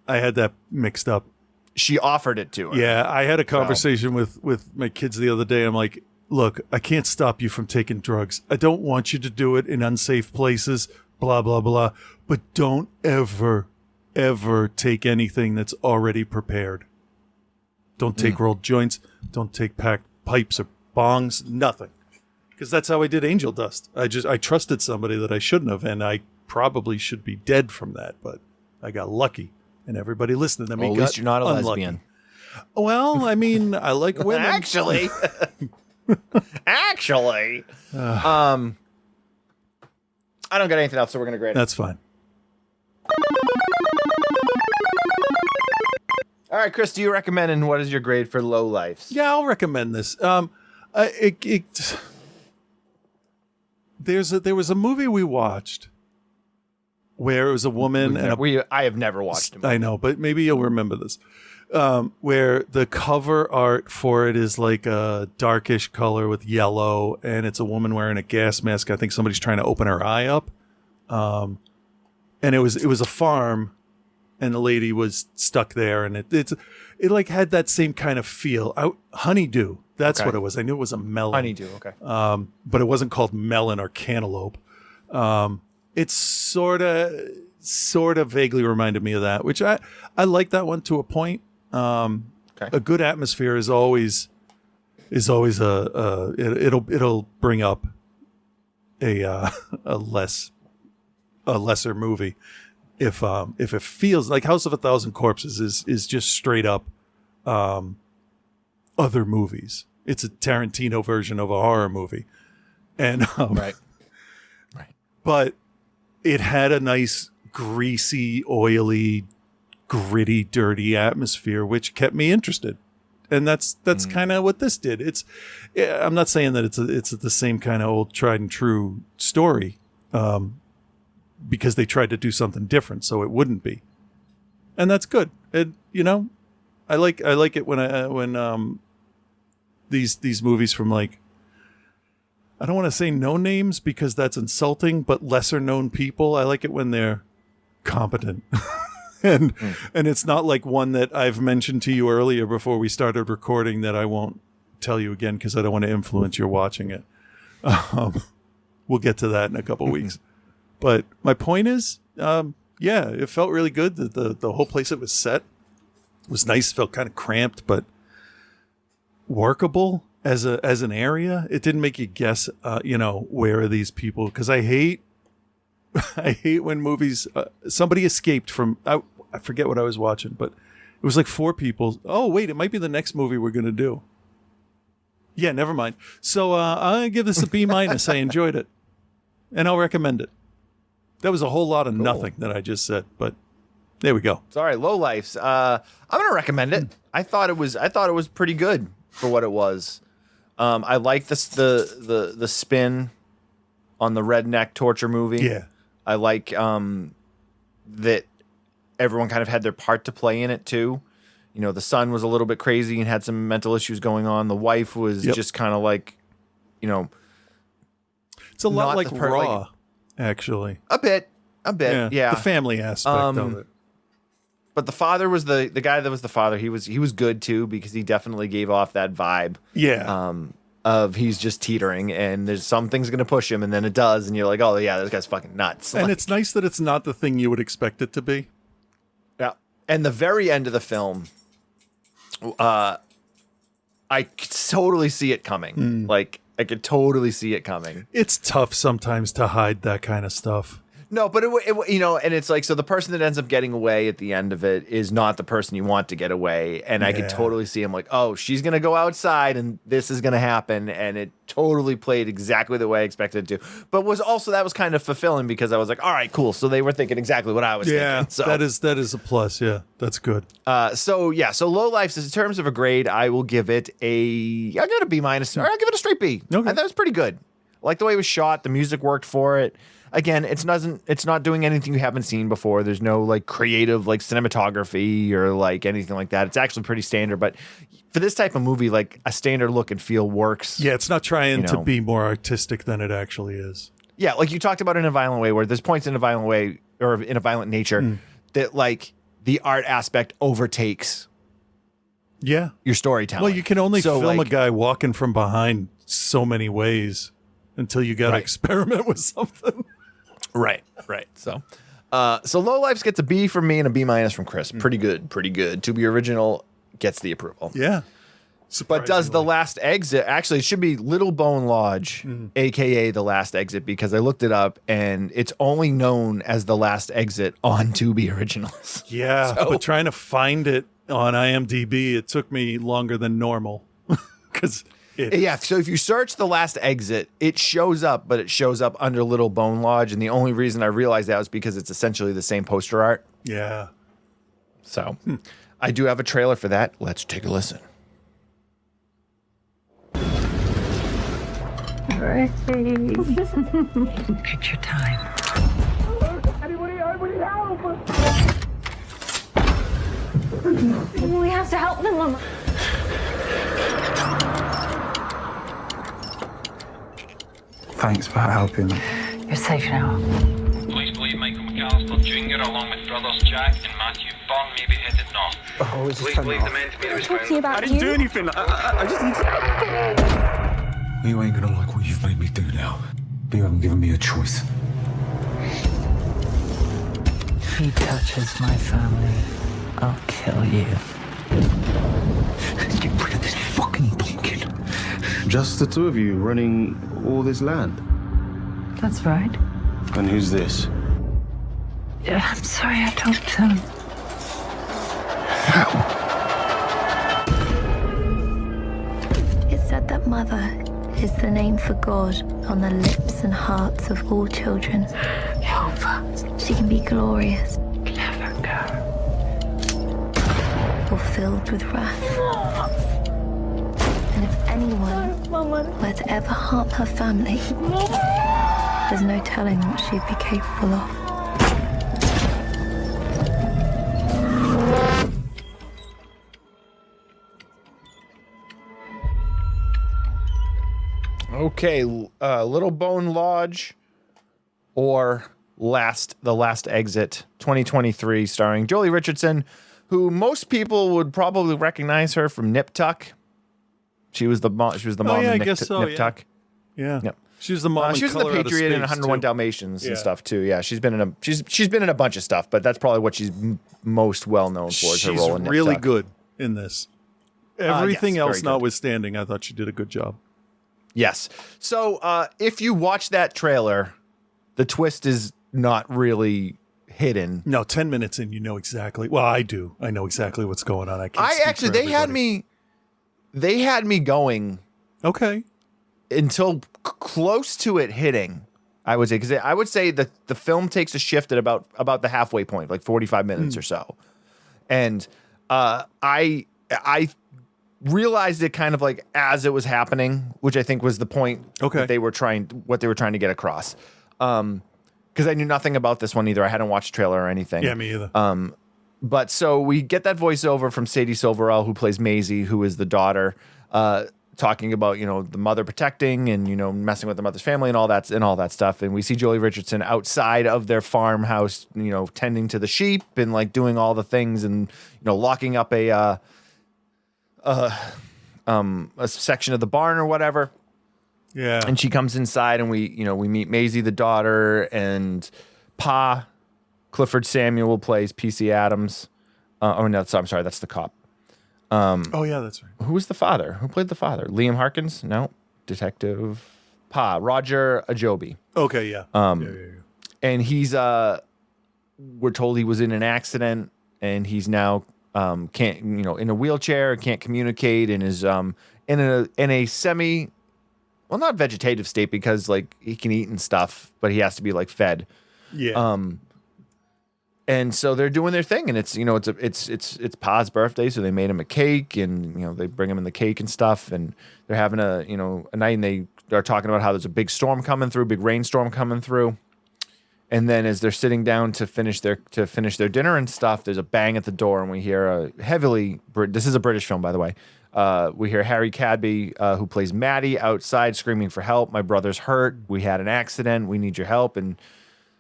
I had that mixed up. She offered it to her. Yeah, I had a conversation with my kids the other day. I'm like, look, I can't stop you from taking drugs. I don't want you to do it in unsafe places, blah, blah, blah. But don't ever, ever take anything that's already prepared. Don't take rolled joints. Don't take packed pipes or bongs. Nothing. Because that's how I did angel dust. I trusted somebody that I shouldn't have, and I probably should be dead from that. But I got lucky, and everybody listening to me Well, at least you're not a lesbian. Well, I mean, I like women. Actually. I don't got anything else, so we're gonna grade it. That's fine. All right, Chris, do you recommend, and what is your grade for Lowlifes? Yeah, I'll recommend this. There was a movie we watched where it was a woman I have never watched it. I know, but maybe you'll remember this. Where the cover art for it is like a darkish color with yellow, and it's a woman wearing a gas mask. I think somebody's trying to open her eye up. And it was a farm, and the lady was stuck there, and it like had that same kind of feel. Honeydew, that's what it was. I knew it was a melon. Honeydew, okay. But it wasn't called melon or cantaloupe. It's sort of vaguely reminded me of that, which I like that one to a point. A good atmosphere is always it'll bring up a lesser movie if it feels like House of a Thousand Corpses is just straight up other movies. It's a Tarantino version of a horror movie, and right. But it had a nice greasy, oily, gritty, dirty atmosphere, which kept me interested. And that's kind of what this did. I'm not saying that it's the same kind of old tried and true story, because they tried to do something different, so it wouldn't be. And that's good. I like it when these movies from, like, I don't want to say no names because that's insulting, but lesser known people. I like it when they're competent. And it's not like one that I've mentioned to you earlier before we started recording that I won't tell you again because I don't want to influence your watching it. We'll get to that in a couple weeks. But my point is, it felt really good. The whole place it was set was nice. Felt kind of cramped, but workable as an area. It didn't make you guess, where are these people? Because I hate when movies, somebody escaped from, I forget what I was watching, but it was like 4 people. Oh, wait, it might be the next movie we're going to do. Yeah, never mind. So I'm going to give this a B-. I enjoyed it. And I'll recommend it. That was a whole lot of nothing that I just said, but there we go. Sorry, Lowlifes. I'm going to recommend it. I thought it was pretty good for what it was. I like the spin on the redneck torture movie. Yeah. I like that everyone kind of had their part to play in it too. The son was a little bit crazy and had some mental issues going on. The wife was just kind of like, it's a lot like Raw, actually. A bit, yeah. The family aspect of it. But the father was the guy that was the father. He was good too because he definitely gave off that vibe. Yeah. Of he's just teetering and there's something's going to push him and then it does and you're like, oh yeah, this guy's fucking nuts. And it's nice that it's not the thing you would expect it to be. Yeah. And the very end of the film, I could totally see it coming. Like I could totally see it coming. It's tough sometimes to hide that kind of stuff. No, but it and it's like, so the person that ends up getting away at the end of it is not the person you want to get away. And I could totally see him like, oh, she's going to go outside and this is going to happen. And it totally played exactly the way I expected it to. But that was kind of fulfilling because I was like, all right, cool. So they were thinking exactly what I was thinking. So that is a plus. Yeah, that's good. So Lowlifes, in terms of a grade, I will give it I'll give it a B-, or I'll give it a straight B. Okay. I thought it was pretty good. I like the way it was shot. The music worked for it. Again, it's not doing anything you haven't seen before. There's no like creative like cinematography or like anything like that. It's actually pretty standard, but for this type of movie, like a standard look and feel works. Yeah, it's not trying to be more artistic than it actually is. Yeah, like you talked about in A Violent Way, where there's points in A Violent Way or in A Violent Nature that like the art aspect overtakes your storytelling. Well, you can only film like, a guy walking from behind so many ways until you got to experiment with something. Right. So Lowlifes gets a B from me and a B- from Chris. Pretty good. Tubi Original gets the approval. Yeah. But does The Last Exit, actually it should be Little Bone Lodge, aka The Last Exit, because I looked it up and it's only known as The Last Exit on Tubi Originals. Yeah, but trying to find it on IMDb, it took me longer than normal. So if you search The Last Exit, it shows up, but it shows up under Little Bone Lodge. And the only reason I realized that was because it's essentially the same poster art. Yeah. So I do have a trailer for that. Let's take a listen. Take your time. Anybody help! We have to help them, Mama. Thanks for helping me. You're safe now. Police believe Michael McAllister Jr. along with brothers Jack and Matthew Bond may be headed north. Police believe the men to be the Talking about I didn't do anything. I just need You ain't gonna like what you've made me do now. You haven't given me a choice. If he touches my family, I'll kill you. Get rid of this fucking pumpkin. Just the two of you running all this land? That's right. And who's this? I'm sorry, I don't. It's said that mother is the name for God on the lips and hearts of all children. She can be glorious. Clever girl. Or filled with wrath. anyone were to ever harm her family, there's no telling what she'd be capable of. Okay, Little Bone Lodge or The Last Exit, 2023, starring Jolie Richardson, who most people would probably recognize her from Nip Tuck. She was the mom. She was the mom I in guess so, Nip Tuck. Yeah. Yep. She was the mom. She was in The Patriot and 101 Dalmatians and stuff too. Yeah, she's been in a bunch of stuff, but that's probably what she's most well known for. Is her role in Nip really Tuck. good in this. Everything yes, else very good. notwithstanding, I thought she did a good job. Yes. So if you watch that trailer, the twist is not really hidden. No, 10 minutes in, you know exactly. Well, I do. I know exactly what's going on. I can't. They had me going. Okay. Until close to it hitting, I would say, because I would say that the film takes a shift at about the halfway point, like 45 minutes or so, and I realized it kind of like as it was happening, which I think was the point that they were trying to get across. Because I knew nothing about this one either. I hadn't watched the trailer or anything. Yeah, me either. But so we get that voiceover from Sadie Silverell, who plays Maisie, who is the daughter, talking about, the mother protecting and, messing with the mother's family and all that stuff. And we see Jolie Richardson outside of their farmhouse, tending to the sheep and like doing all the things and, locking up a section of the barn or whatever. Yeah. And she comes inside and we meet Maisie, the daughter, and Pa. Clifford Samuel plays PC Adams. I'm sorry, that's the cop. Oh yeah, that's right. Who was the father? Who played the father? Liam Harkins? No. Detective Pa. Roger Ajobi. Okay, yeah. And he's we're told he was in an accident and he's now can't in a wheelchair, can't communicate, and is in a semi, well, not vegetative state because like he can eat and stuff, but he has to be like fed. Yeah. And so they're doing their thing, and it's Pa's birthday, so they made him a cake, and they bring him in the cake and stuff, and they're having a night, and they are talking about how there's a big storm coming through, big rainstorm coming through, and then as they're sitting down to finish their dinner and stuff, there's a bang at the door, and we hear this is a British film, by the way. We hear Harry Cadby, who plays Maddie, outside screaming for help. My brother's hurt. We had an accident. We need your help. And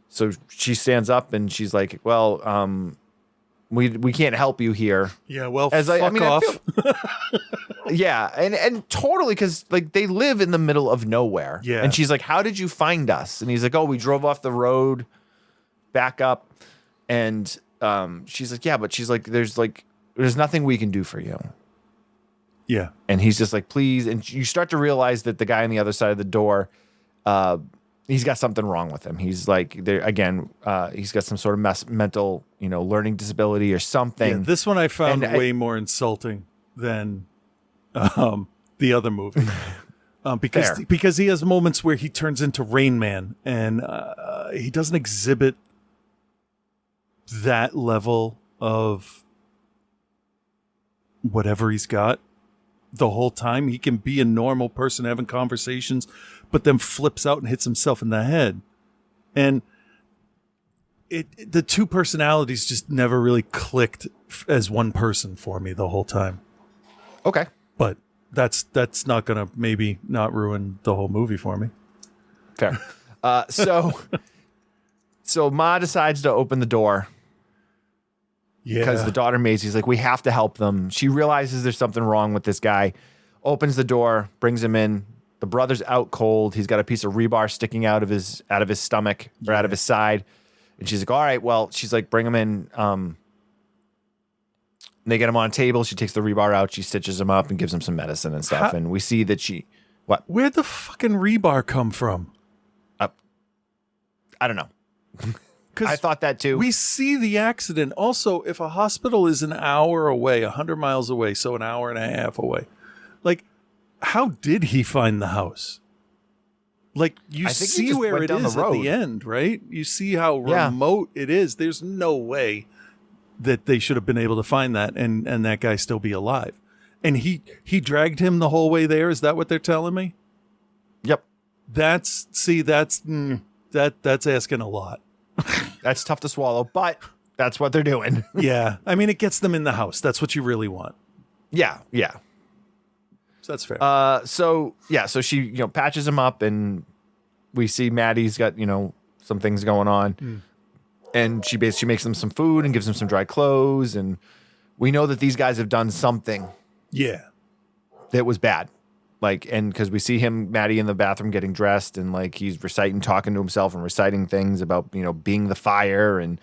so she stands up and she's like, well, we can't help you here. Yeah, well, fuck off. Yeah, and totally, because like they live in the middle of nowhere. Yeah. And she's like, how did you find us? And he's like, oh, we drove off the road, back up. And she's like, yeah, but she's like, there's nothing we can do for you. Yeah. And he's just like, please. And you start to realize that the guy on the other side of the door, he's got something wrong with him. He's like, he's got some sort of mental, learning disability or something. Yeah, this one I found way more insulting than the other movie. Because he has moments where he turns into Rain Man, and he doesn't exhibit that level of whatever he's got the whole time. He can be a normal person having conversations, but then flips out and hits himself in the head. And the two personalities just never really clicked as one person for me the whole time. Okay. But that's not going to maybe not ruin the whole movie for me. Fair. So Ma decides to open the door. Yeah. Because the daughter Maisie's like, we have to help them. She realizes there's something wrong with this guy, opens the door, brings him in. The brother's out cold. He's got a piece of rebar sticking out of his stomach or out of his side. And she's like, all right, well, she's like, bring him in. They get him on a table. She takes the rebar out. She stitches him up and gives him some medicine and stuff. And we see that what? Where'd the fucking rebar come from? I don't know. I thought that too. We see the accident. Also, if a hospital is an hour away, 100 miles away, so an hour and a half away, like, how did he find the house? Like, you see where it is at the end, right? You see how remote it is. There's no way that they should have been able to find that and that guy still be alive. And he dragged him the whole way there. Is that what they're telling me? Yep. That's asking a lot. That's tough to swallow, but that's what they're doing. Yeah. I mean, it gets them in the house. That's what you really want. Yeah. So that's fair. So she, patches him up, and we see Maddie's got, some things going on. And she basically makes them some food and gives them some dry clothes. And we know that these guys have done something. Yeah. That was bad. And because we see Maddie in the bathroom getting dressed, and he's talking to himself and reciting things about, being the fire. And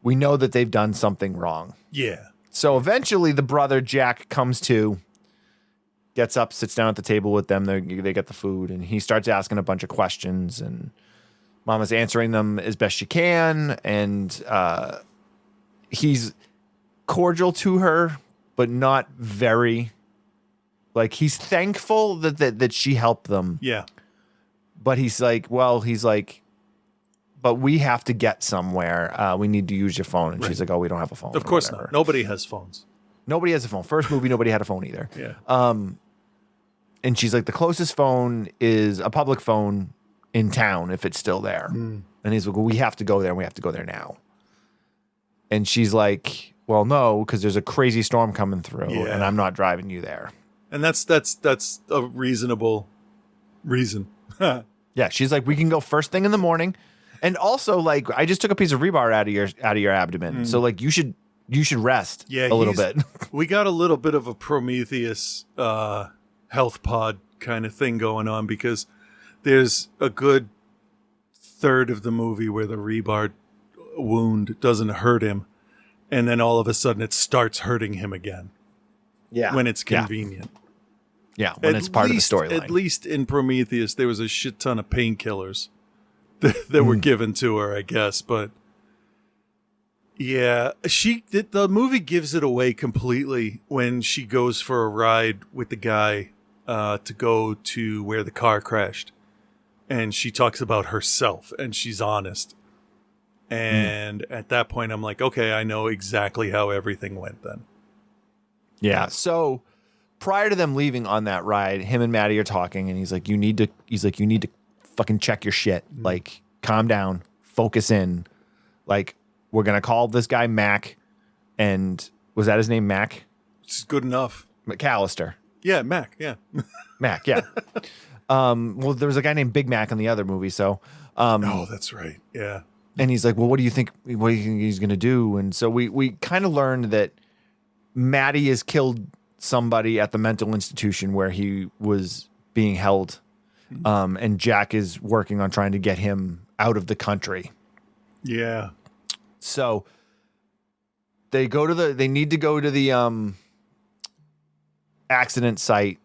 we know that they've done something wrong. Yeah. So eventually the brother Jack comes to, gets up, sits down at the table with them. They get the food, and he starts asking a bunch of questions, and Mama's answering them as best she can. And he's cordial to her, but not very. He's thankful that she helped them. Yeah. But he's like, but we have to get somewhere. We need to use your phone. And she's like, oh, we don't have a phone. Of course not. Nobody has phones. Nobody has a phone. First movie, nobody had a phone either. Yeah. And she's like, the closest phone is a public phone in town if it's still there. And he's like, well, we have to go there, and we have to go there now. And she's like, well, no, because there's a crazy storm coming through, and I'm not driving you there. And that's a reasonable reason. Yeah, she's like, we can go first thing in the morning. And also, I just took a piece of rebar out of your abdomen. So you should rest a little bit. We got a little bit of a Prometheus health pod kind of thing going on, because there's a good third of the movie where the rebar wound doesn't hurt him, and then all of a sudden it starts hurting him again. Yeah. When it's convenient. Yeah, when it's part of the storyline. At least in Prometheus, there was a shit ton of painkillers that were given to her, I guess. But yeah, the movie gives it away completely when she goes for a ride with the guy to go to where the car crashed. And she talks about herself, and she's honest. And at that point, I'm like, okay, I know exactly how everything went then. Yeah. So prior to them leaving on that ride, him and Maddie are talking, and he's like, you need to fucking check your shit. Calm down, focus in. We're going to call this guy Mac. And was that his name, Mac? It's good enough. McAllister. Yeah, Mac. Yeah. Mac. Yeah. Well, there was a guy named Big Mac in the other movie. So, oh, that's right. Yeah. And he's like, well, what do you think he's going to do? And so we kind of learned that Maddie has killed somebody at the mental institution where he was being held. And Jack is working on trying to get him out of the country. Yeah. So they need to go to the accident site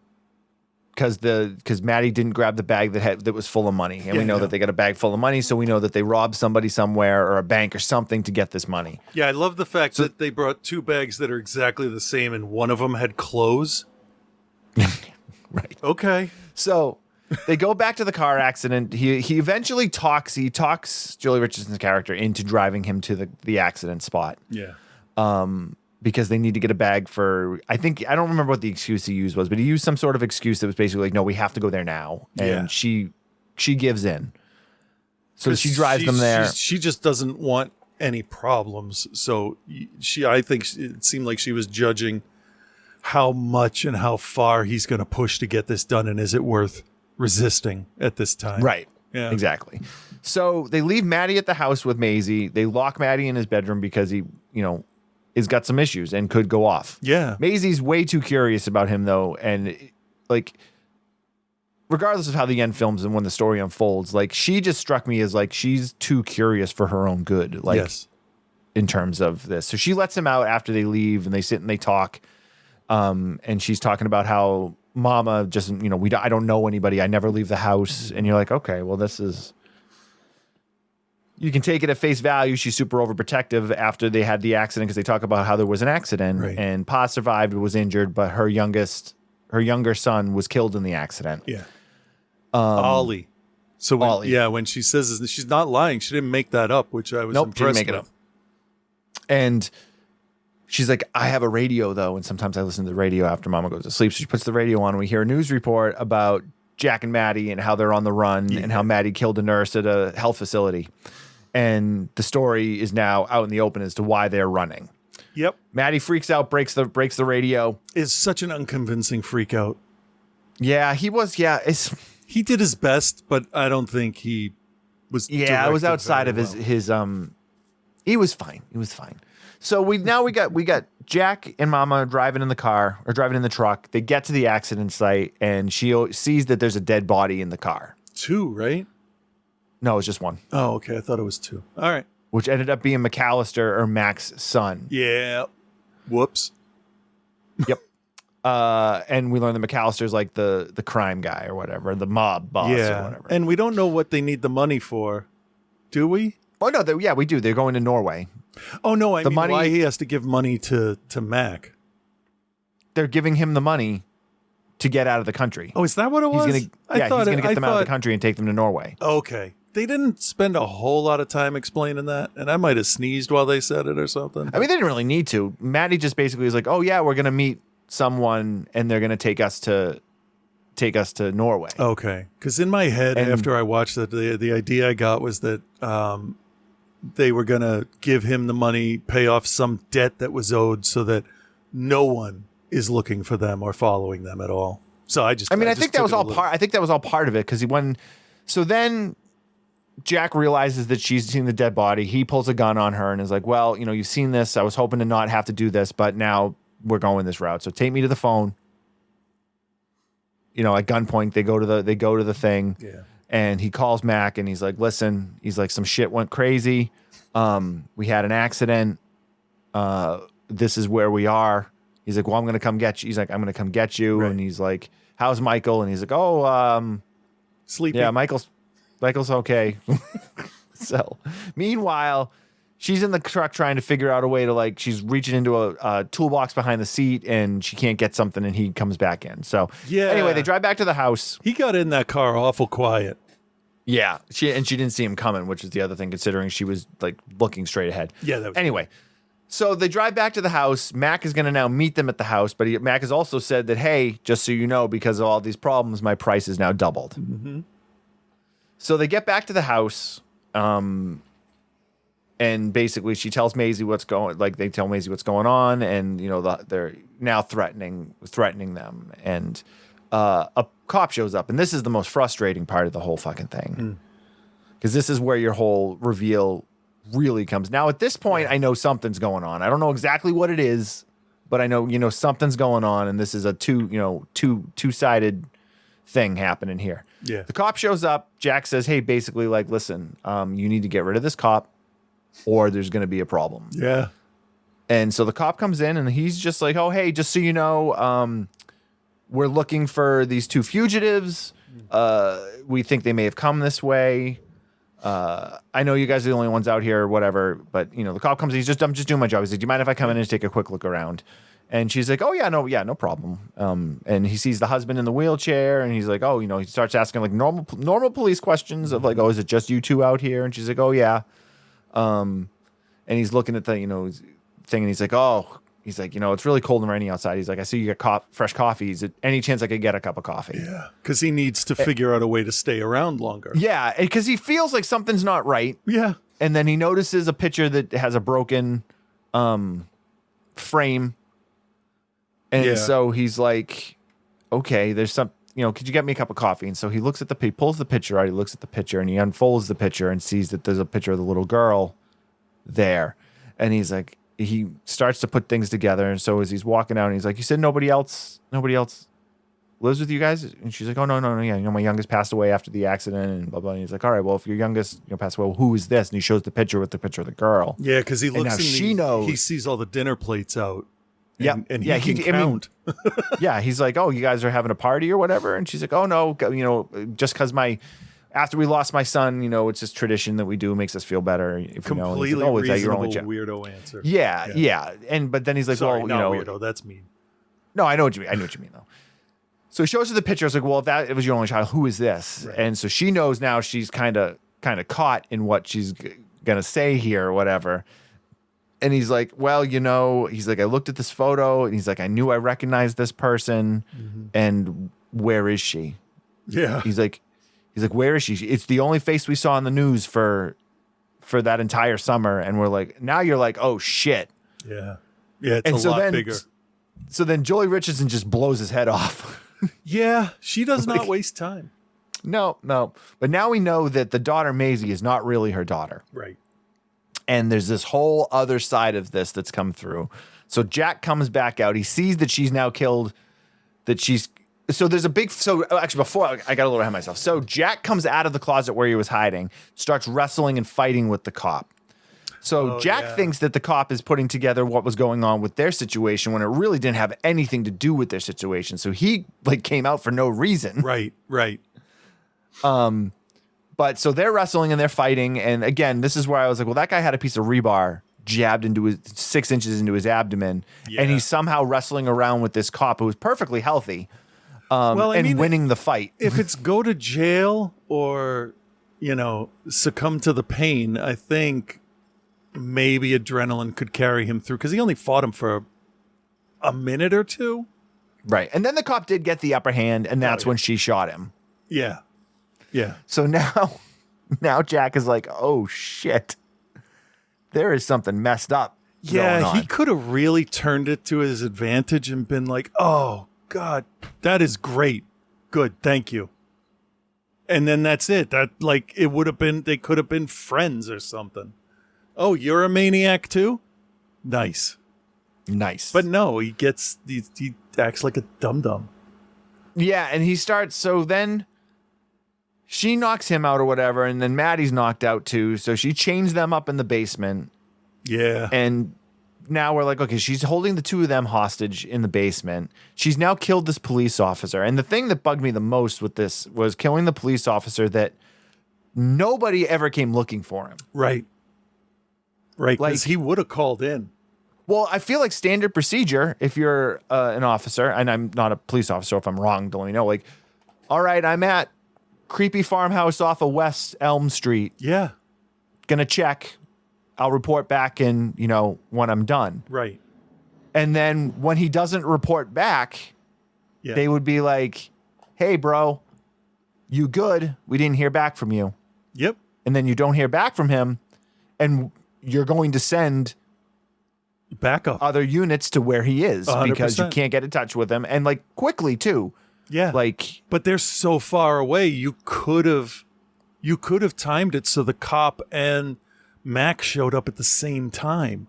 because Maddie didn't grab the bag that was full of money. And we know that they got a bag full of money, so we know that they robbed somebody somewhere or a bank or something to get this money. Yeah, I love the fact that they brought two bags that are exactly the same, and one of them had clothes. Right. Okay. So they go back to the car accident. He eventually talks Julie Richardson's character into driving him to the accident spot. Yeah. Because they need to get a bag for, I don't remember what the excuse he used was, but he used some sort of excuse that was basically like, no, we have to go there now. And she gives in. So she drives them there. She just doesn't want any problems. So I think it seemed like she was judging how much and how far he's going to push to get this done. And is it worth resisting at this time? Right. Yeah. Exactly. So they leave Maddie at the house with Maisie. They lock Maddie in his bedroom because he, has got some issues and could go off. Yeah. Maisie's way too curious about him though. And regardless of how the end films and when the story unfolds, she just struck me as she's too curious for her own good. Yes. In terms of this. So she lets him out after they leave and they sit and they talk. And she's talking about how Mama just, I don't know anybody. I never leave the house. And you're like, okay, well, you can take it at face value. She's super overprotective after they had the accident because they talk about how there was an accident and Pa survived, was injured, but her younger son was killed in the accident. Yeah. Ollie. So when she says this, she's not lying. She didn't make that up, which I was impressed didn't make with. it up. And she's like, I have a radio though, and sometimes I listen to the radio after Mama goes to sleep. So she puts the radio on, and we hear a news report about Jack and Maddie and how they're on the run and how Maddie killed a nurse at a health facility. And the story is now out in the open as to why they're running. Yep. Maddie freaks out, breaks the radio. Is such an unconvincing freak out. Yeah, he was. Yeah, he did his best, but I don't think he was. Yeah, it was outside of his. He was fine. He was fine. So we got Jack and Mama driving in the car or driving in the truck. They get to the accident site, and she sees that there's a dead body in the car. 2, right? No, it was just 1. Oh, okay. I thought it was 2. All right. Which ended up being McAllister or Mac's son. Yeah. Whoops. Yep. And we learned that McAllister's like the crime guy or whatever, the mob boss or whatever. And we don't know what they need the money for, do we? Oh no, we do. They're going to Norway. Oh no, I mean money, why he has to give money to Mac. They're giving him the money to get out of the country. Oh, is that what it was? He's going to get them out of the country and take them to Norway. Okay. They didn't spend a whole lot of time explaining that, and I might have sneezed while they said it or something. I mean, they didn't really need to. Maddie just basically was like, "Oh yeah, we're going to meet someone, and they're going to take us to Norway." Okay, because in my head, after I watched that, the idea I got was that they were going to give him the money, pay off some debt that was owed, so that no one is looking for them or following them at all. So I think that was all part. I think that was all part of it because then Jack realizes that she's seen the dead body. He pulls a gun on her and is like, "Well, you've seen this. I was hoping to not have to do this, but now we're going this route. So take me to the phone." At gunpoint, they go to the thing. Yeah. And he calls Mac and he's like, "Listen," he's like, "some shit went crazy. We had an accident. This is where we are." He's like, "Well, I'm going to come get you." He's like, "I'm going to come get you." Right. And he's like, "How's Michael?" And he's like, "Oh, sleeping." Yeah, Michael's okay. So, meanwhile, she's in the truck trying to figure out a way to she's reaching into a toolbox behind the seat and she can't get something and he comes back in. So, anyway, they drive back to the house. He got in that car awful quiet. Yeah, she didn't see him coming, which is the other thing, considering she was looking straight ahead. Yeah. Anyway, so they drive back to the house. Mac is going to now meet them at the house, but Mac has also said that, "Hey, just so you know, because of all these problems, my price is now doubled." Mm-hmm. So they get back to the house, and basically she tells Maisie they tell Maisie what's going on, and they're now threatening them, and a cop shows up, and this is the most frustrating part of the whole fucking thing, because this is where your whole reveal really comes. Now at this point, I know something's going on. I don't know exactly what it is, but I know something's going on, and this is a two-sided thing happening here. Yeah. The cop shows up. Jack says, "Hey, basically, listen, you need to get rid of this cop, or there's going to be a problem." Yeah. And so the cop comes in, and he's just like, "Oh, hey, just so you know, we're looking for these 2 fugitives. We think they may have come this way. I know you guys are the only ones out here or whatever, but the cop comes in, I'm just doing my job." He's like, "Do you mind if I come in and just take a quick look around?" And she's like, "Oh yeah, no problem." And he sees the husband in the wheelchair, and he's like, "Oh, he starts asking normal police questions of "Oh, is it just you 2 out here?" And she's like, "Oh yeah." And he's looking at the thing, and he's like, "It's really cold and rainy outside." He's like, "I see you got fresh coffee. Is it any chance I could get a cup of coffee?" Yeah, because he needs to figure out a way to stay around longer. Yeah, because he feels like something's not right. Yeah, and then he notices a picture that has a broken frame, and so he's like, "Okay, there's some. Could you get me a cup of coffee?" And so he pulls the picture out. He looks at the picture and he unfolds the picture and sees that there's a picture of the little girl there, and he's like. He starts to put things together, and so as he's walking out, and he's like, "You said nobody else lives with you guys?" And she's like, "Oh no, yeah, my youngest passed away after the accident," and blah blah. And he's like, "All right, well, if your youngest passed away, well, who is this?" And he shows the picture with the picture of the girl. Yeah, because he looks. And now she knows. He sees all the dinner plates out. And he can count. Yeah, he's like, "Oh, you guys are having a party or whatever," and she's like, "Oh no, just because after we lost my son, it's just tradition that we do. It makes us feel better." If completely like, reasonable, is that your only weirdo answer. Yeah. But then he's like, "Sorry, well, not weirdo. That's mean." No, I know what you mean though. So he shows her the picture. I was like, "Well, if it was your only child, who is this?" Right. And so she knows now she's kind of caught in what she's gonna say here or whatever. And he's like, well, he's like, I looked at this photo and he's like, I knew I recognized this person. And where is she? Yeah. He's like, where is she? It's the only face we saw on the news for that entire summer. And we're like, now you're like, oh shit. Yeah. Yeah. It's a lot bigger. So then Jolie Richardson just blows his head off. Yeah. She does not waste time. No. But now we know that the daughter Maisie is not really her daughter. Right. And there's this whole other side of this that's come through. So Jack comes back out. He sees that she's now killed, so there's a big, actually before I got a little ahead of myself. So Jack comes out of the closet where he was hiding, starts wrestling and fighting with the cop. So Jack thinks that the cop is putting together what was going on with their situation when it really didn't have anything to do with their situation. So he came out for no reason. Right. But so they're wrestling and they're fighting. And again, this is where I was like, well, that guy had a piece of rebar jabbed into his 6 inches into his abdomen. Yeah. And he's somehow wrestling around with this cop who was perfectly healthy winning the fight. If it's go to jail or, succumb to the pain, I think maybe adrenaline could carry him through because he only fought him for a minute or two. Right. And then the cop did get the upper hand and that's when she shot him. Yeah. Yeah. So now Jack is like, oh shit, there is something messed up. Yeah, he could have really turned it to his advantage and been like, oh God, that is great. Good. Thank you. And then that's it. That it would have been, they could have been friends or something. Oh, you're a maniac too? Nice. But no, he acts like a dum-dum. Yeah. And he starts, so then she knocks him out or whatever, and then Maddie's knocked out too. So she chains them up in the basement. Yeah. And now we're like, okay, she's holding the two of them hostage in the basement. She's now killed this police officer. And the thing that bugged me the most with this was killing the police officer that nobody ever came looking for him. Right. Because he would have called in. Well, I feel like standard procedure, if you're an officer, and I'm not a police officer, if I'm wrong, don't let me know. All right, I'm at creepy farmhouse off of West Elm Street. Yeah. Gonna check. I'll report back in, when I'm done. Right. And then when he doesn't report back, they would be like, hey, bro, you good? We didn't hear back from you. Yep. And then you don't hear back from him, and you're going to send backup other units to where he is 100%. Because you can't get in touch with him. And quickly too. Yeah. But they're so far away. You could have timed it so the cop and Mac showed up at the same time.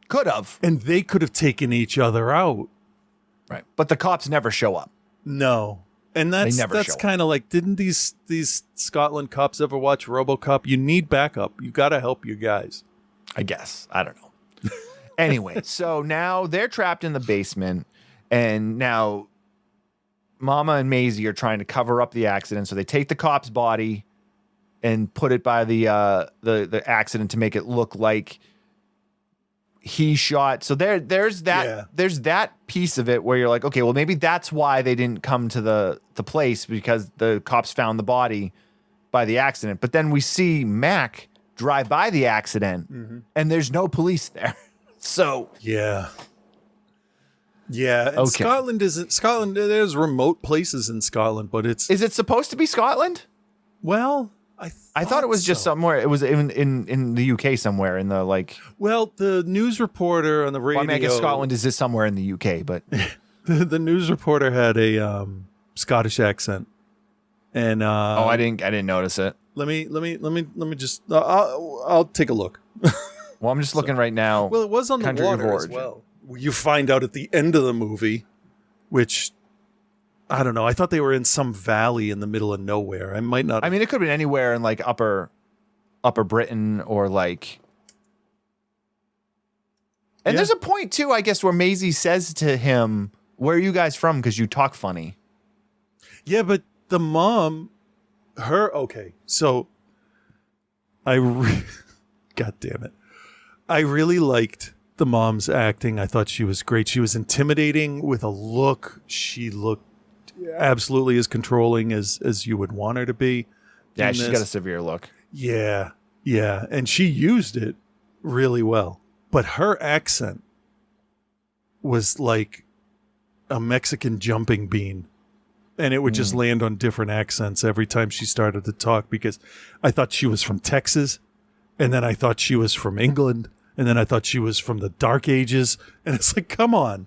Could have. And they could have taken each other out. Right. But the cops never show up. No. And that's kind of like, didn't these Scotland cops ever watch RoboCop? You need backup. You got to help your guys. I guess. I don't know. Anyway, so now they're trapped in the basement, and now Mama and Maisie are trying to cover up the accident. So they take the cop's body and put it by the accident to make it look like he shot. So there's that piece of it where you're like, okay, well maybe that's why they didn't come to the place, because the cops found the body by the accident. But then we see Mac drive by the accident and there's no police there. So yeah. And okay. Scotland, there's remote places in Scotland, but is it supposed to be Scotland? Well, I thought it was just somewhere. It was in the UK somewhere in the Well, the news reporter on the radio. Well, I guess Scotland is just somewhere in the UK, but the news reporter had a Scottish accent, and I didn't notice it. Let me just. I'll take a look. Well, I'm just looking right now. Well, it was on the water as well. You find out at the end of the movie, which I don't know. I thought they were in some valley in the middle of nowhere. I might not. I mean, it could have been anywhere in upper Britain or And there's a point too, I guess, where Maisie says to him, "Where are you guys from? Because you talk funny." Yeah, but the mom, okay. So God damn it. I really liked the mom's acting. I thought she was great. She was intimidating with a look. She looked absolutely as controlling as you would want her to be. Yeah, she's got a severe look. Yeah. And she used it really well. But her accent was like a Mexican jumping bean. And it would just land on different accents every time she started to talk, because I thought she was from Texas, and then I thought she was from England, and then I thought she was from the Dark Ages. And it's like, come on.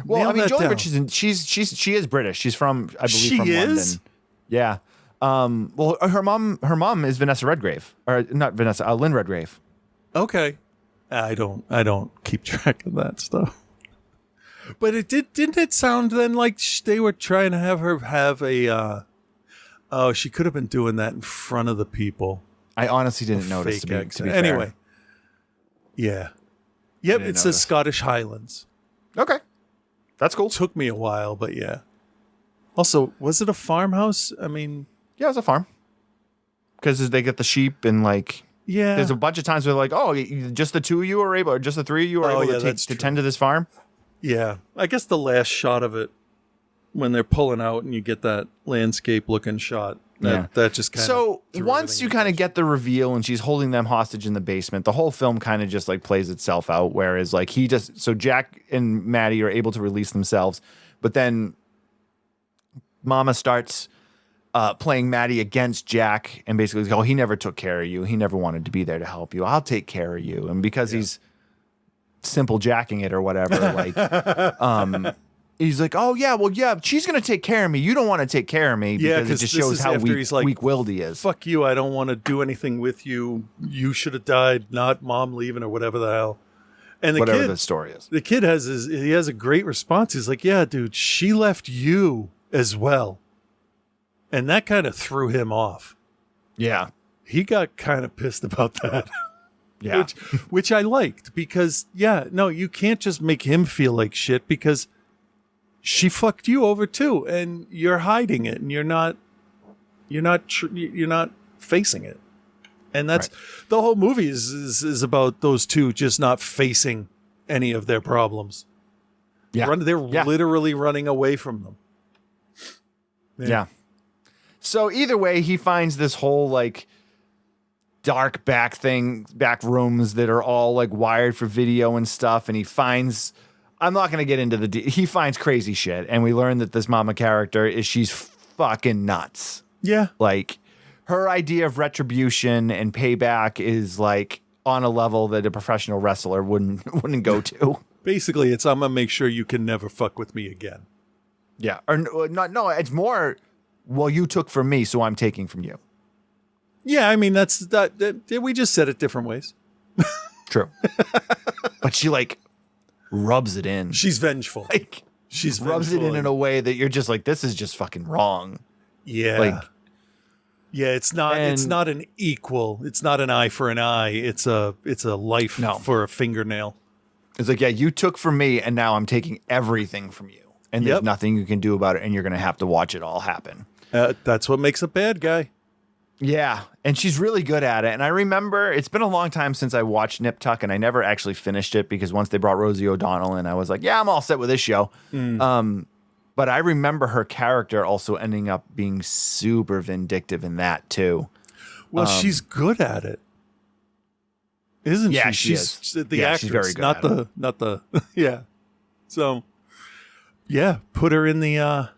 Well, Nail I mean, that Jolie down. Richardson, she is British. She's from, I believe, She from is? London. Yeah. Well, her mom is Vanessa Redgrave, or not Vanessa, Lynn Redgrave. Okay. I don't keep track of that stuff. But didn't it sound then like they were trying to have her have a she could have been doing that in front of the people. I honestly didn't notice, to be fair. Anyway. Yeah. Yep, Didn't it's the notice. Scottish Highlands. Okay. That's cool. Took me a while, but yeah. Also, was it a farmhouse? I mean, yeah, it was a farm. Because they get the sheep and like, yeah. there's a bunch of times where they're like, oh, just the two of you are able, or just the three of you are able to tend to this farm. Yeah. I guess the last shot of it, when they're pulling out and you get that landscape looking shot, that just kind of. So once you kind of get the reveal and she's holding them hostage in the basement, the whole film kind of just like plays itself out. Whereas like so Jack and Maddie are able to release themselves, but then Mama starts playing Maddie against Jack and basically goes, oh, he never took care of you. He never wanted to be there to help you. I'll take care of you. And because he's simple jacking it or whatever, like, he's like, oh yeah, well yeah, she's gonna take care of me. You don't want to take care of me because it just shows how weak-willed he is. Fuck you! I don't want to do anything with you. You should have died, not mom leaving or whatever the hell. And the Whatever kid, the story is. the kid has a great response. He's like, yeah, dude, she left you as well, and that kind of threw him off. Yeah, he got kind of pissed about that. Yeah, which I liked, because you can't just make him feel like shit because she fucked you over too, and you're hiding it, and you're not facing it, and that's the whole movie is about those two just not facing any of their problems. Yeah, they're literally running away from them. Yeah. So either way, he finds this whole like dark back rooms that are all like wired for video and stuff, and he finds. I'm not going to get into he finds crazy shit, and we learn that this mama character she's fucking nuts. Yeah. Like, her idea of retribution and payback is like on a level that a professional wrestler wouldn't go to. Basically, it's I'm going to make sure you can never fuck with me again. Yeah. Or no, it's more, well, you took from me, so I'm taking from you. Yeah, I mean, that's that we just said it different ways. True. But she like rubs it in. She's vengeful. Like, she's rubs it in a way that you're just like, this is just fucking wrong. Yeah. Like, yeah, it's not an equal. It's not an eye for an eye. It's a life for a fingernail. It's like, yeah, you took from me and now I'm taking everything from you. And there's nothing you can do about it, and you're going to have to watch it all happen. That's what makes a bad guy. Yeah, and she's really good at it. And I remember, it's been a long time since I watched Nip Tuck, and I never actually finished it because once they brought Rosie O'Donnell in, I was like, yeah, I'm all set with this show. But I remember her character also ending up being super vindictive in that too. Well, she's good at it, isn't she? Yeah, She's the actress, she's very good not the yeah. So yeah, put her in the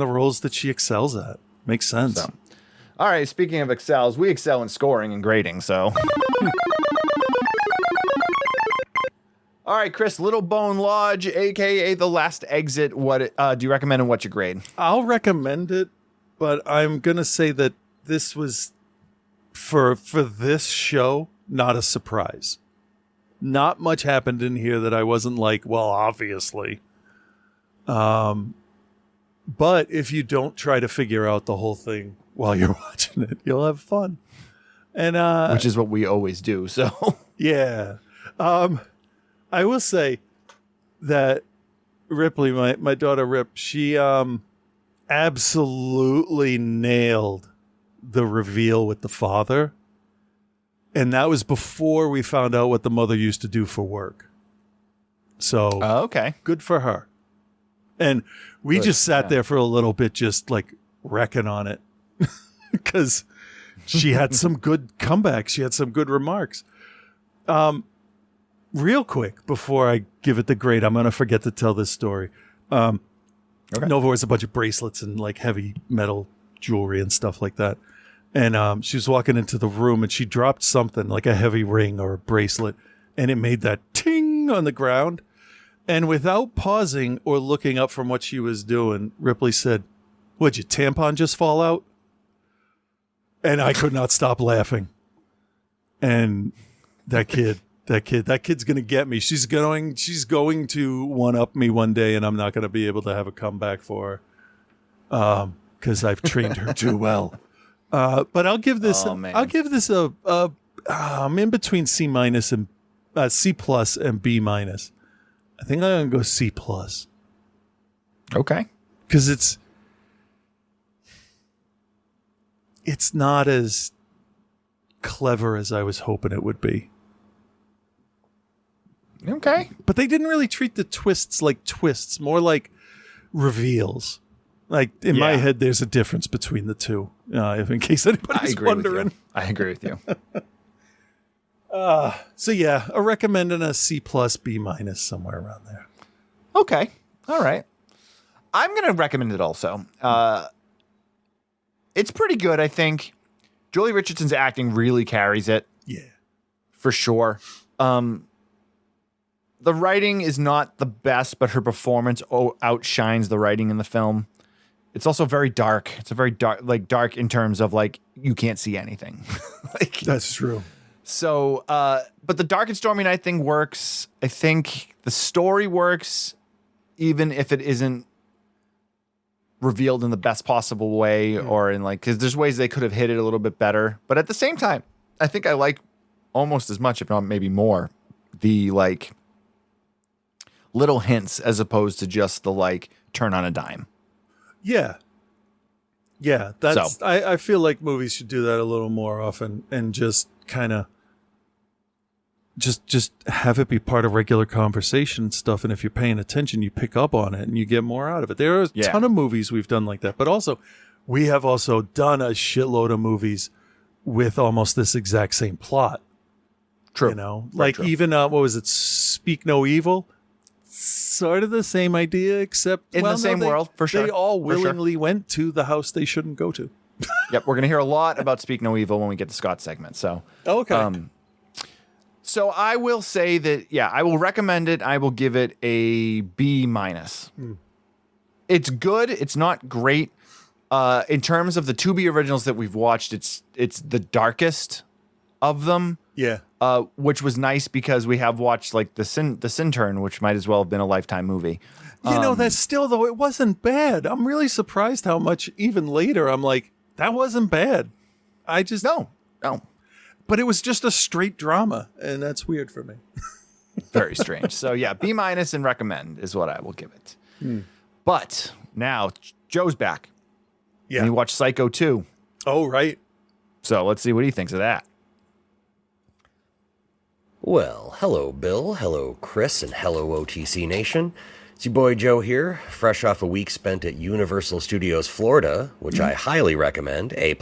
roles that she excels at. Makes sense. So. All right, speaking of excels, we excel in scoring and grading, so. All right, Chris, Little Bone Lodge, a.k.a. The Last Exit. What do you recommend and what's your grade? I'll recommend it, but I'm going to say that this was, for this show, not a surprise. Not much happened in here that I wasn't like, well, obviously. But if you don't try to figure out the whole thing while you're watching it, you'll have fun. And which is what we always do, so. Yeah. I will say that Ripley, my daughter Rip, she absolutely nailed the reveal with the father. And that was before we found out what the mother used to do for work. So okay, good for her. And we just sat there for a little bit, just like wrecking on it, because she had some good comebacks. She had some good remarks. real quick, before I give it the grade, I'm going to forget to tell this story. Nova wears a bunch of bracelets and like heavy metal jewelry and stuff like that. And she was walking into the room and she dropped something like a heavy ring or a bracelet, and it made that ting on the ground. And without pausing or looking up from what she was doing, Ripley said, "Would your tampon just fall out?" And I could not stop laughing. And that kid's gonna get me. She's going to one up me one day, and I'm not gonna be able to have a comeback for her because I've trained her too well. But I'll give this. I'm in between C minus and C plus and B minus. I think I'm gonna go C plus. Okay. Because it's not as clever as I was hoping it would be. Okay. But they didn't really treat the twists like twists, more like reveals. Like in my head, there's a difference between the two. If in case anybody's wondering. I agree with you. So yeah, a recommend and a C plus, B minus, somewhere around there. Okay. All right. I'm going to recommend it also. It's pretty good, I think. Jolie Richardson's acting really carries it. Yeah. For sure. The writing is not the best, but her performance outshines the writing in the film. It's also very dark. It's a very dark in terms of like you can't see anything. That's true. So, but the Dark and Stormy Night thing works. I think the story works, even if it isn't revealed in the best possible way, or in like, because there's ways they could have hit it a little bit better. But at the same time, I think I like almost as much, if not maybe more, the like little hints as opposed to just the like turn on a dime. Yeah. Yeah. That's, I feel like movies should do that a little more often and just kind of just have it be part of regular conversation and stuff. And if you're paying attention, you pick up on it and you get more out of it. There are a ton of movies we've done like that, but also we have also done a shitload of movies with almost this exact same plot. True. You know, like even, what was it? Speak No Evil. Sort of the same idea, except in the same world, for sure. They all willingly went to the house they shouldn't go to. Yep, we're gonna hear a lot about Speak No Evil when we get to Scott's segment. So, okay. So I will say that I will recommend it. I will give it a B minus. It's good. It's not great. In terms of the Tubi originals that we've watched, it's the darkest of them. Yeah. Which was nice because we have watched like the Sin Turn, which might as well have been a Lifetime movie. You know, that's still, though, it wasn't bad. I'm really surprised how much even later I'm like, that wasn't bad. I just... No. But it was just a straight drama, and that's weird for me. Very strange. So yeah, B minus and recommend is what I will give it. But now Joe's back. Yeah. And he watched Psycho 2. Oh, right. So let's see what he thinks of that. Well, hello, Bill. Hello, Chris, and hello, OTC Nation. It's your boy Joe here, fresh off a week spent at Universal Studios Florida, which I highly recommend, A+.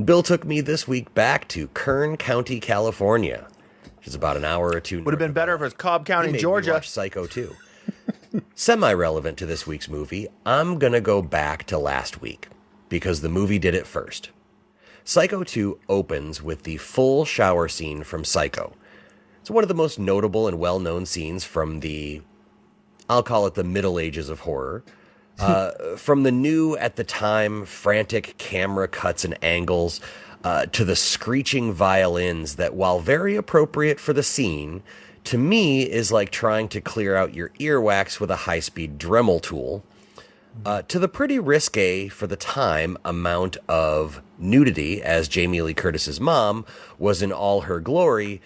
Bill took me this week back to Kern County, California, which is about an hour or two. Would have been better if it was Cobb County, Georgia. Watch Psycho 2. Semi-relevant to this week's movie, I'm going to go back to last week, because the movie did it first. Psycho 2 opens with the full shower scene from Psycho. It's one of the most notable and well-known scenes from the, I'll call it the Middle Ages of horror. From the new, at the time, frantic camera cuts and angles, to the screeching violins that, while very appropriate for the scene, to me is like trying to clear out your earwax with a high-speed Dremel tool, to the pretty risque, for the time, amount of nudity, as Jamie Lee Curtis's mom was in all her glory,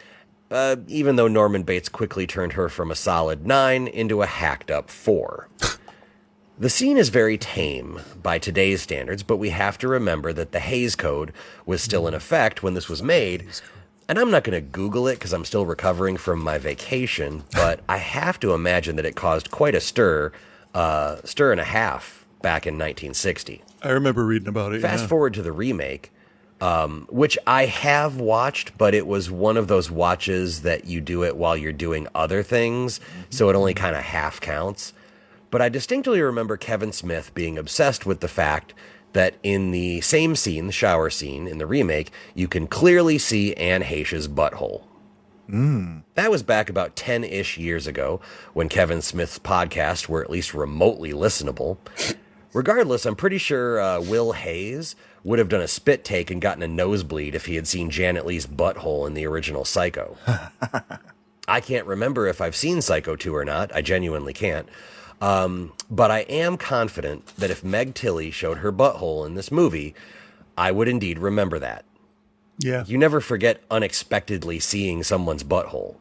even though Norman Bates quickly turned her from a solid 9 into a hacked-up 4. The scene is very tame by today's standards, but we have to remember that the Hays Code was still in effect when this was made, and I'm not going to Google it because I'm still recovering from my vacation, but I have to imagine that it caused quite a stir and a half back in 1960. I remember reading about it. Fast forward to the remake. which I have watched, but it was one of those watches that you do it while you're doing other things, so it only kind of half counts. But I distinctly remember Kevin Smith being obsessed with the fact that in the same scene, the shower scene in the remake, you can clearly see Anne Heche's butthole. That was back about 10-ish years ago, when Kevin Smith's podcasts were at least remotely listenable. Regardless, I'm pretty sure Will Hayes would have done a spit take and gotten a nosebleed if he had seen Janet Leigh's butthole in the original Psycho. I can't remember if I've seen Psycho 2 or not. I genuinely can't. But I am confident that if Meg Tilly showed her butthole in this movie, I would indeed remember that. Yeah. You never forget unexpectedly seeing someone's butthole.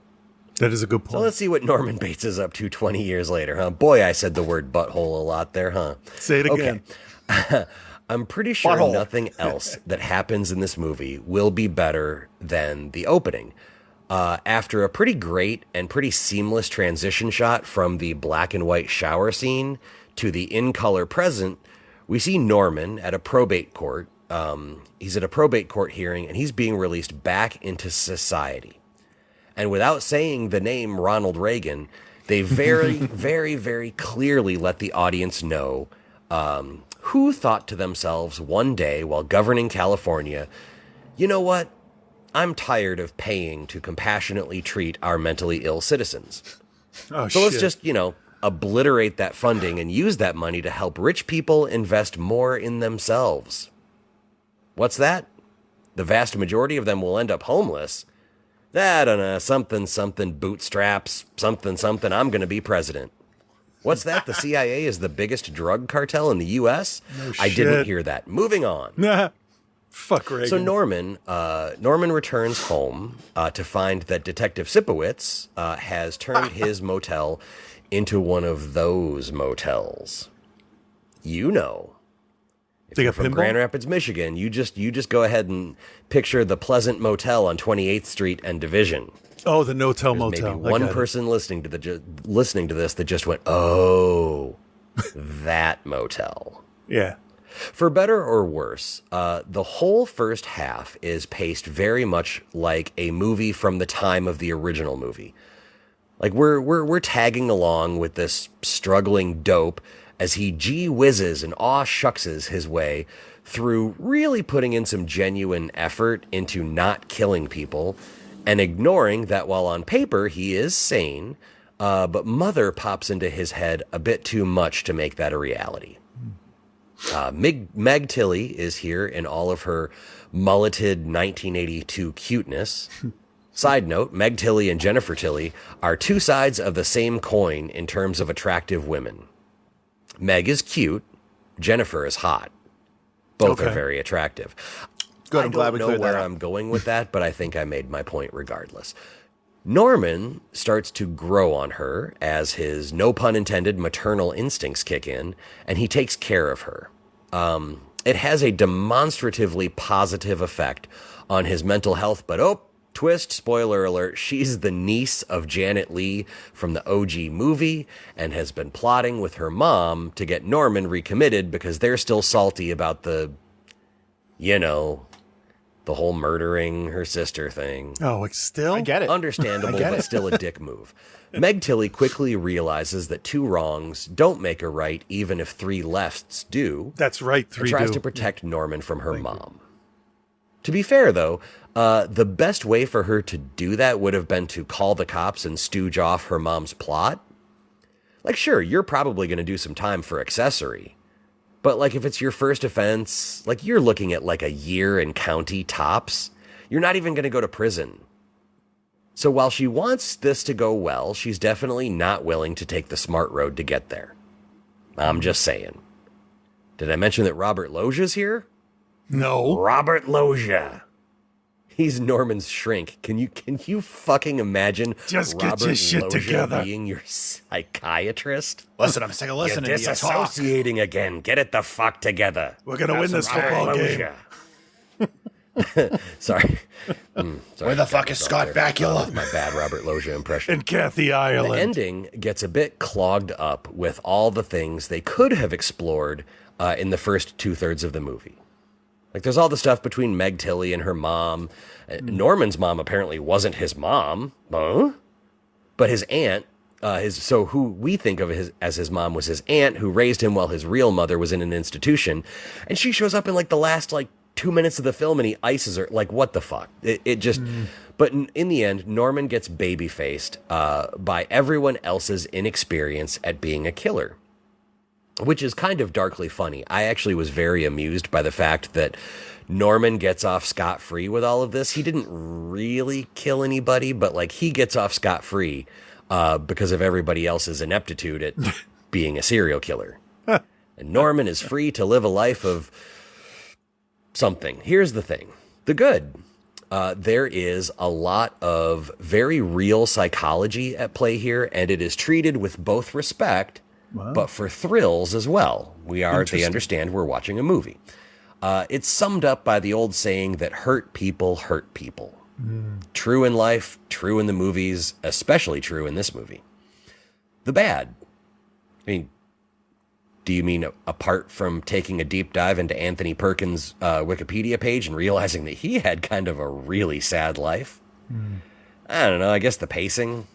That is a good point. So let's see what Norman Bates is up to 20 years later, huh? Boy, I said the word butthole a lot there, huh? Say it again. Okay. I'm pretty sure Butthole. nothing else that happens in this movie will be better than the opening. After a pretty great and pretty seamless transition shot from the black and white shower scene to the in-color present, we see Norman at a probate court. He's at a probate court hearing, and he's being released back into society. And without saying the name Ronald Reagan, they very, very, very clearly let the audience know who thought to themselves one day while governing California, you know what? I'm tired of paying to compassionately treat our mentally ill citizens. Oh, so let's just, obliterate that funding and use that money to help rich people invest more in themselves. What's that? The vast majority of them will end up homeless. I don't know, something bootstraps, something, I'm going to be president. What's that? The CIA is the biggest drug cartel in the U.S.? No I shit. didn't hear that. Moving on. Fuck Reagan. So Norman returns home to find that Detective Sipowicz has turned his motel into one of those motels. You know. If They you're got from pinball? Grand Rapids, Michigan, you just go ahead and picture the Pleasant Motel on 28th Street and Division. Oh, the No-Tell There's Motel. maybe one person listening to this that just went, oh, that motel. Yeah. For better or worse, the whole first half is paced very much like a movie from the time of the original movie. Like we're tagging along with this struggling dope as he gee whizzes and aw shuckses his way through really putting in some genuine effort into not killing people and ignoring that while on paper he is sane, but mother pops into his head a bit too much to make that a reality. Meg Tilly is here in all of her mulleted 1982 cuteness. Side note, Meg Tilly and Jennifer Tilly are two sides of the same coin in terms of attractive women. Meg is cute. Jennifer is hot. Both are very attractive. Good, I'm glad we don't know cleared that where up. I'm going with that, but I think I made my point regardless. Norman starts to grow on her as his, no pun intended, maternal instincts kick in, and he takes care of her. It has a demonstratively positive effect on his mental health, but twist, spoiler alert, she's the niece of Janet Leigh from the OG movie and has been plotting with her mom to get Norman recommitted because they're still salty about the whole murdering her sister thing. Oh, like still? I get it. Understandable, I get but it. still a dick move. Meg Tilly quickly realizes that two wrongs don't make a right, even if three lefts do. That's right, and three tries do. to protect Norman from her mom. To be fair, though, the best way for her to do that would have been to call the cops and stooge off her mom's plot. Like, sure, you're probably going to do some time for accessory. But, like, if it's your first offense, like, you're looking at, like, a year in county tops. You're not even going to go to prison. So while she wants this to go well, she's definitely not willing to take the smart road to get there. I'm just saying. Did I mention that Robert Loggia's here? No. Robert Loggia. He's Norman's shrink. Can you fucking imagine Just get Robert your shit Loggia together. being your psychiatrist? Listen, I'm sick of listening You're to you talk. disassociating again. Get it the fuck together. We're going to win this Robert football game. Loggia. Sorry. Sorry. Where the fuck is Scott Bakula? My bad Robert Loggia impression. And Kathy The Ireland. ending gets a bit clogged up with all the things they could have explored in the first 2/3 of the movie. Like, there's all the stuff between Meg Tilly and her mom. Norman's mom apparently wasn't his mom, but his aunt. So who we think of as his mom was his aunt, who raised him while his real mother was in an institution, and she shows up in like the last 2 minutes of the film, and he ices her. Like, what the fuck? It just. But in the end, Norman gets baby-faced by everyone else's inexperience at being a killer, which is kind of darkly funny. I actually was very amused by the fact that Norman gets off scot-free with all of this. He didn't really kill anybody, but like he gets off scot-free because of everybody else's ineptitude at being a serial killer. And Norman is free to live a life of something. Here's the thing. The good. There is a lot of very real psychology at play here, and it is treated with both respect, but for thrills as well. They understand we're watching a movie. It's summed up by the old saying that hurt people hurt people. True in life, true in the movies, especially true in this movie. The bad. I mean, do you mean apart from taking a deep dive into Anthony Perkins' Wikipedia page and realizing that he had kind of a really sad life? I don't know. I guess the pacing.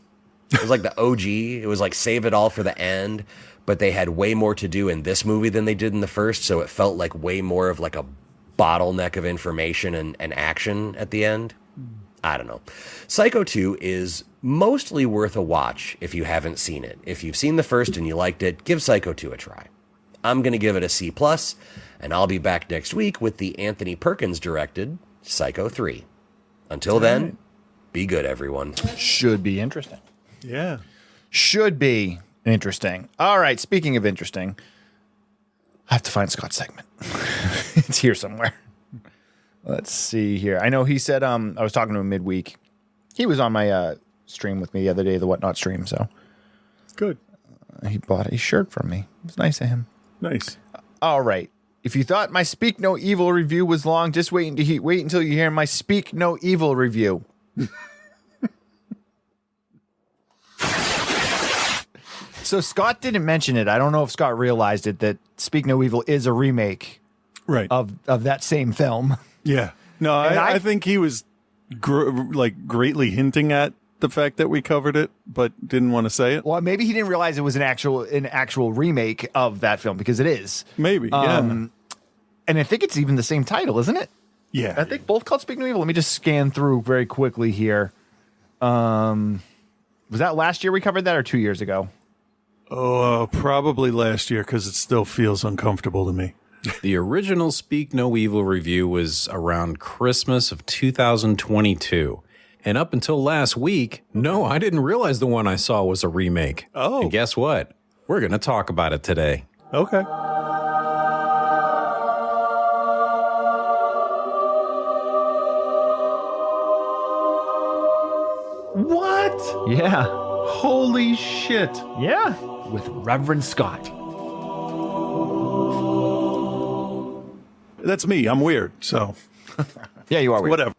It was like the OG. It was like save it all for the end, but they had way more to do in this movie than they did in the first, so it felt like way more of like a bottleneck of information and action at the end. I don't know. Psycho 2 is mostly worth a watch if you haven't seen it. If you've seen the first and you liked it, give Psycho 2 a try. I'm going to give it a C+, and I'll be back next week with the Anthony Perkins directed Psycho 3. Until then, be good, everyone. Should be interesting. Yeah. Should be interesting. All right, speaking of interesting, I have to find Scott's segment. It's here somewhere. Let's see here. I know he said, I was talking to him midweek. He was on my stream with me the other day, the Whatnot stream, so. Good. He bought a shirt from me. It was nice of him. Nice. All right. If you thought my Speak No Evil review was long, just wait until you hear my Speak No Evil review. So Scott didn't mention it. I don't know if Scott realized it, that Speak No Evil is a remake of that same film. Yeah. No, I think he was greatly hinting at the fact that we covered it, but didn't want to say it. Well, maybe he didn't realize it was an actual remake of that film, because it is. Maybe, yeah. And I think it's even the same title, isn't it? Yeah. I think both called Speak No Evil. Let me just scan through very quickly here. Was that last year we covered that, or 2 years ago? Oh, probably last year, because it still feels uncomfortable to me. The original Speak No Evil review was around Christmas of 2022. And up until last week, no, I didn't realize the one I saw was a remake. Oh. And guess what? We're going to talk about it today. Okay. What? Yeah. Holy shit. Yeah. With Reverend Scott. That's me. I'm weird, so. Yeah, you are weird. Whatever.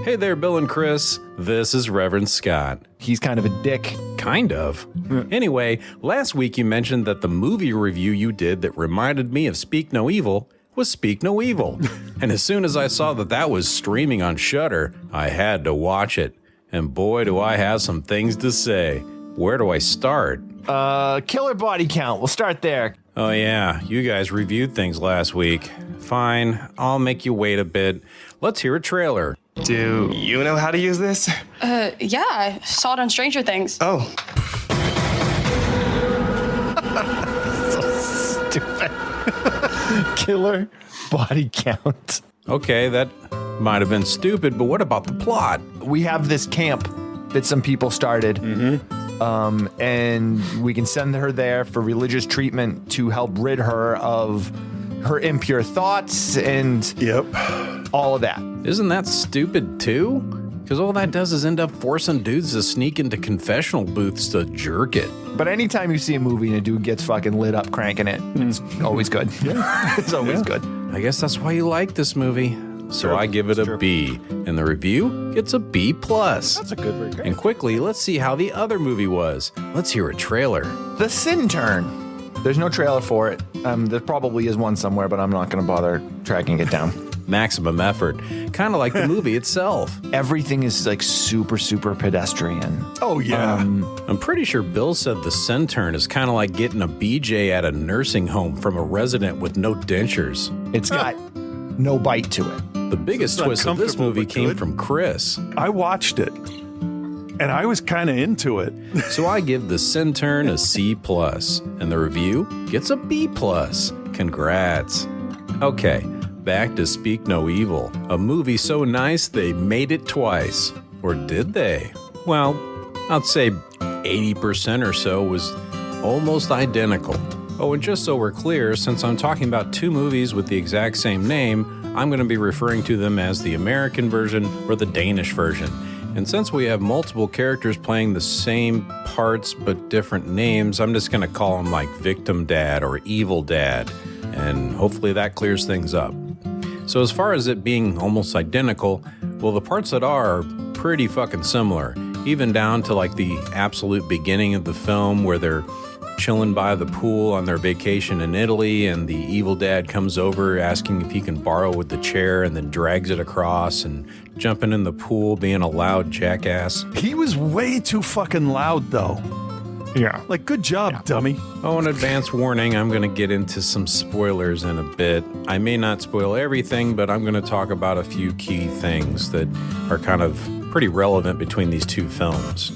Hey there, Bill and Chris. This is Reverend Scott. He's kind of a dick. Kind of. Anyway, last week you mentioned that the movie review you did that reminded me of Speak No Evil was Speak No Evil. And as soon as I saw that was streaming on Shudder, I had to watch it. And boy, do I have some things to say. Where do I start? Killer body count. We'll start there. Oh yeah, you guys reviewed things last week. Fine, I'll make you wait a bit. Let's hear a trailer. Do you know how to use this? Yeah, I saw it on Stranger Things. Oh. So stupid. Killer body count. Okay, that might have been stupid, but what about the plot? We have this camp that some people started. And we can send her there for religious treatment to help rid her of her impure thoughts and all of that. Isn't that stupid too? Because all that does is end up forcing dudes to sneak into confessional booths to jerk it. But anytime you see a movie and a dude gets fucking lit up cranking it, it's always good. It's always good. I guess that's why you like this movie. So I give it a B, and the review gets a B+. That's a good review. And quickly, let's see how the other movie was. Let's hear a trailer. The Sin Turn. There's no trailer for it. There probably is one somewhere, but I'm not going to bother tracking it down. Maximum effort, kind of like the movie itself. Everything is like super, super pedestrian. Oh, yeah. I'm pretty sure Bill said the Centurn is kind of like getting a BJ at a nursing home from a resident with no dentures. It's got no bite to it. The biggest twist of this movie came from Chris. I watched it, and I was kind of into it. So I give the Centurn a C+, and the review gets a B+. Congrats. Okay, back to Speak No Evil, a movie so nice they made it twice. Or did they? Well, I'd say 80% or so was almost identical. Oh, and just so we're clear, since I'm talking about two movies with the exact same name, I'm going to be referring to them as the American version or the Danish version. And since we have multiple characters playing the same parts but different names, I'm just going to call them like Victim Dad or Evil Dad. And hopefully that clears things up. So as far as it being almost identical, well, the parts that are pretty fucking similar, even down to like the absolute beginning of the film where they're chilling by the pool on their vacation in Italy, and the evil dad comes over asking if he can borrow with the chair and then drags it across and jumping in the pool, being a loud jackass. He was way too fucking loud, though. Yeah. Like, good job, dummy. Oh, an advance warning, I'm going to get into some spoilers in a bit. I may not spoil everything, but I'm going to talk about a few key things that are kind of pretty relevant between these two films.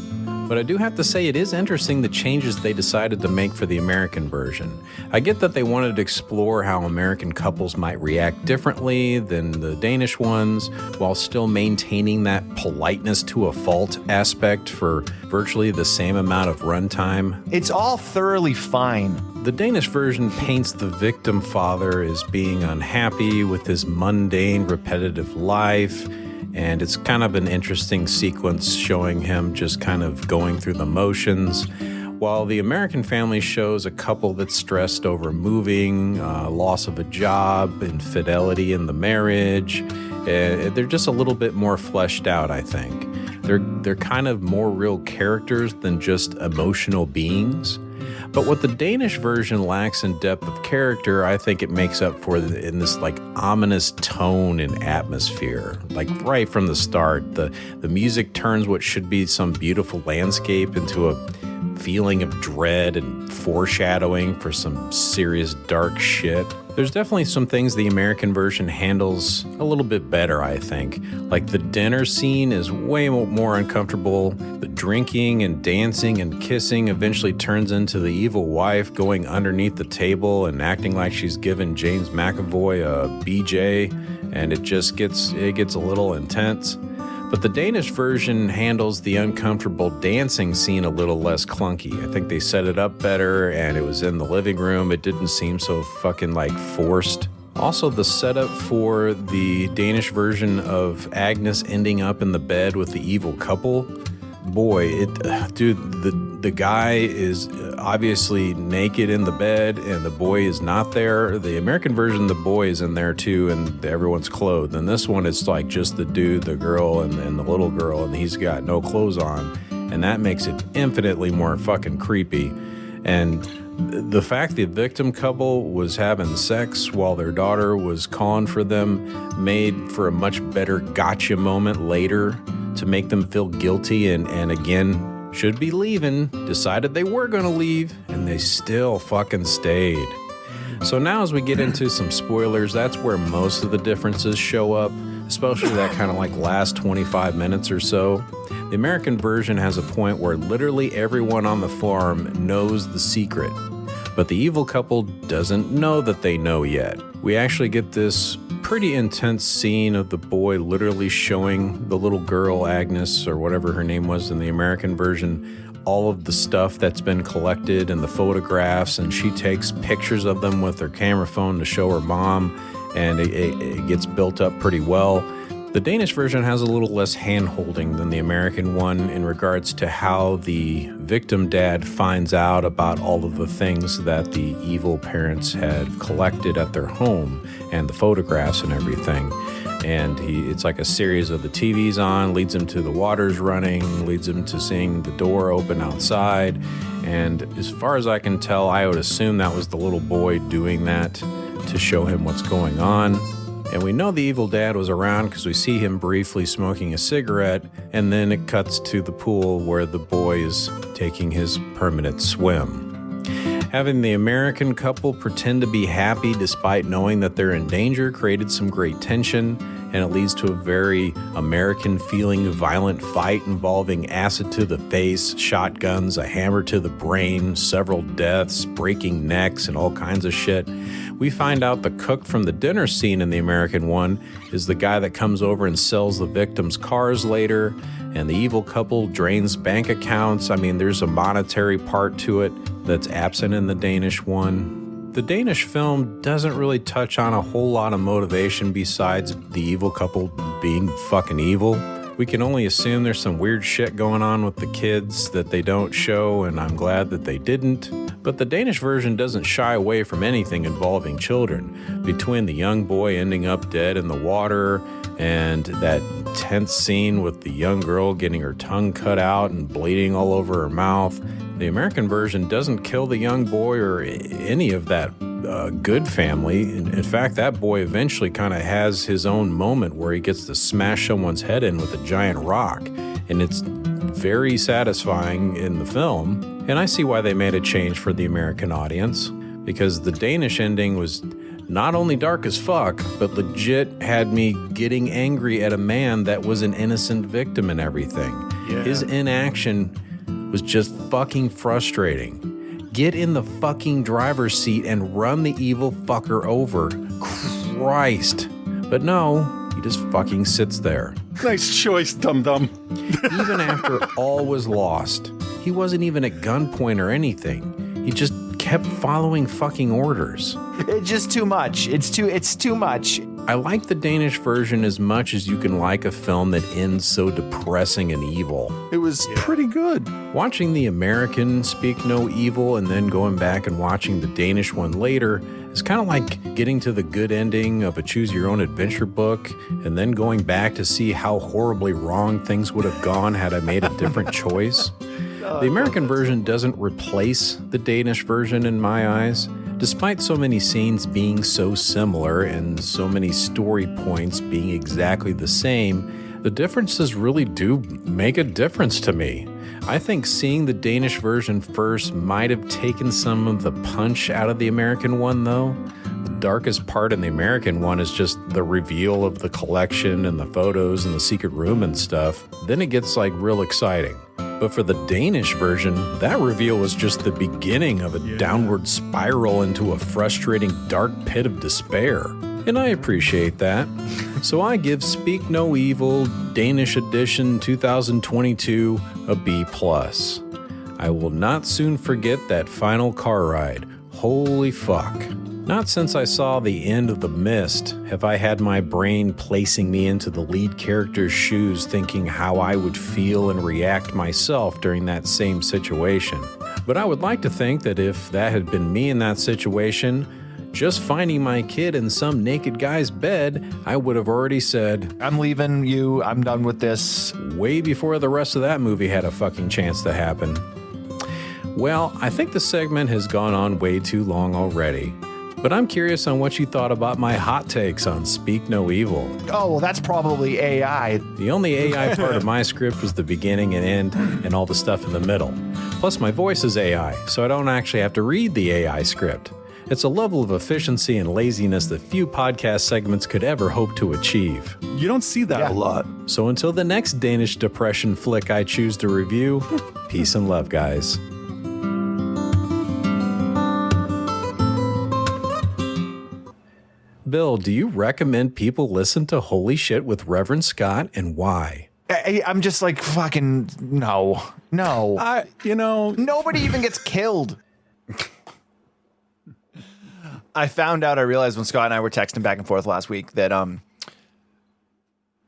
But I do have to say it is interesting the changes they decided to make for the American version. I get that they wanted to explore how American couples might react differently than the Danish ones, while still maintaining that politeness to a fault aspect for virtually the same amount of runtime. It's all thoroughly fine. The Danish version paints the victim father as being unhappy with his mundane, repetitive life. And it's kind of an interesting sequence showing him just kind of going through the motions, while the American family shows a couple that's stressed over moving, loss of a job, infidelity in the marriage. They're just a little bit more fleshed out, I think. They're kind of more real characters than just emotional beings. But what the Danish version lacks in depth of character, I think it makes up for in this like ominous tone and atmosphere. Like right from the start, the music turns what should be some beautiful landscape into a feeling of dread and foreshadowing for some serious dark shit. There's definitely some things the American version handles a little bit better, I think. Like the dinner scene is way more uncomfortable. The drinking and dancing and kissing eventually turns into the evil wife going underneath the table and acting like she's giving James McAvoy a BJ, and it gets a little intense. But the Danish version handles the uncomfortable dancing scene a little less clunky. I think they set it up better, and it was in the living room. It didn't seem so fucking like forced. Also, the setup for the Danish version of Agnes ending up in the bed with the evil couple, boy, the guy is obviously naked in the bed and the boy is not there. The American version, the boy is in there too and everyone's clothed. And this one, it's like just the dude, the girl, and the little girl, and he's got no clothes on. And that makes it infinitely more fucking creepy. And the fact the victim couple was having sex while their daughter was calling for them made for a much better gotcha moment later to make them feel guilty and again should be leaving, decided they were going to leave, and they still fucking stayed. So now as we get into some spoilers, that's where most of the differences show up, especially that kind of like last 25 minutes or so. The American version has a point where literally everyone on the farm knows the secret, but the evil couple doesn't know that they know yet. We actually get this pretty intense scene of the boy literally showing the little girl, Agnes, or whatever her name was in the American version, all of the stuff that's been collected and the photographs, and she takes pictures of them with her camera phone to show her mom, and it gets built up pretty well. The Danish version has a little less hand-holding than the American one in regards to how the victim dad finds out about all of the things that the evil parents had collected at their home and the photographs and everything. And it's like a series of the TVs on, leads him to the waters running, leads him to seeing the door open outside, And as far as I can tell, I would assume that was the little boy doing that to show him what's going on. And we know the evil dad was around because we see him briefly smoking a cigarette, and then it cuts to the pool where the boy is taking his permanent swim. Having the American couple pretend to be happy despite knowing that they're in danger created some great tension, and it leads to a very American-feeling violent fight involving acid to the face, shotguns, a hammer to the brain, several deaths, breaking necks, and all kinds of shit. We find out the cook from the dinner scene in the American one is the guy that comes over and sells the victims' cars later, and the evil couple drains bank accounts. I mean, there's a monetary part to it that's absent in the Danish one. The Danish film doesn't really touch on a whole lot of motivation besides the evil couple being fucking evil. We can only assume there's some weird shit going on with the kids that they don't show, and I'm glad that they didn't. But the Danish version doesn't shy away from anything involving children. Between the young boy ending up dead in the water and that tense scene with the young girl getting her tongue cut out and bleeding all over her mouth, the American version doesn't kill the young boy or any of that good family. In fact, that boy eventually kind of has his own moment where he gets to smash someone's head in with a giant rock. And it's very satisfying in the film. And I see why they made a change for the American audience, because the Danish ending was not only dark as fuck, but legit had me getting angry at a man that was an innocent victim and everything. Yeah. His inaction was just fucking frustrating. Get in the fucking driver's seat and run the evil fucker over. Christ. But no, he just fucking sits there. Nice choice, dum-dum. Even after all was lost, he wasn't even at gunpoint or anything. He just kept following fucking orders. It's just too much. It's too much. I like the Danish version as much as you can like a film that ends so depressing and evil. It was pretty good. Watching the American Speak No Evil and then going back and watching the Danish one later is kind of like getting to the good ending of a Choose Your Own Adventure book and then going back to see how horribly wrong things would have gone had I made a different choice. The American version doesn't replace the Danish version in my eyes. Despite so many scenes being so similar and so many story points being exactly the same, the differences really do make a difference to me. I think seeing the Danish version first might have taken some of the punch out of the American one, though. The darkest part in the American one is just the reveal of the collection and the photos and the secret room and stuff. Then it gets like real exciting. But for the Danish version, that reveal was just the beginning of a downward spiral into a frustrating dark pit of despair. And I appreciate that. So I give Speak No Evil Danish Edition 2022 a B+. I will not soon forget that final car ride. Holy fuck. Not since I saw the end of The Mist have I had my brain placing me into the lead character's shoes thinking how I would feel and react myself during that same situation. But I would like to think that if that had been me in that situation, just finding my kid in some naked guy's bed, I would have already said, I'm leaving you, I'm done with this. Way before the rest of that movie had a fucking chance to happen. Well, I think the segment has gone on way too long already. But I'm curious on what you thought about my hot takes on Speak No Evil. Oh, well, that's probably AI. The only AI part of my script was the beginning and end and all the stuff in the middle. Plus, my voice is AI, so I don't actually have to read the AI script. It's a level of efficiency and laziness that few podcast segments could ever hope to achieve. You don't see that a lot. So until the next Danish depression flick I choose to review, peace and love, guys. Bill, do you recommend people listen to Holy Shit with Reverend Scott, and why? I'm just like, fucking, no. Nobody even gets killed. I found out, I realized when Scott and I were texting back and forth last week that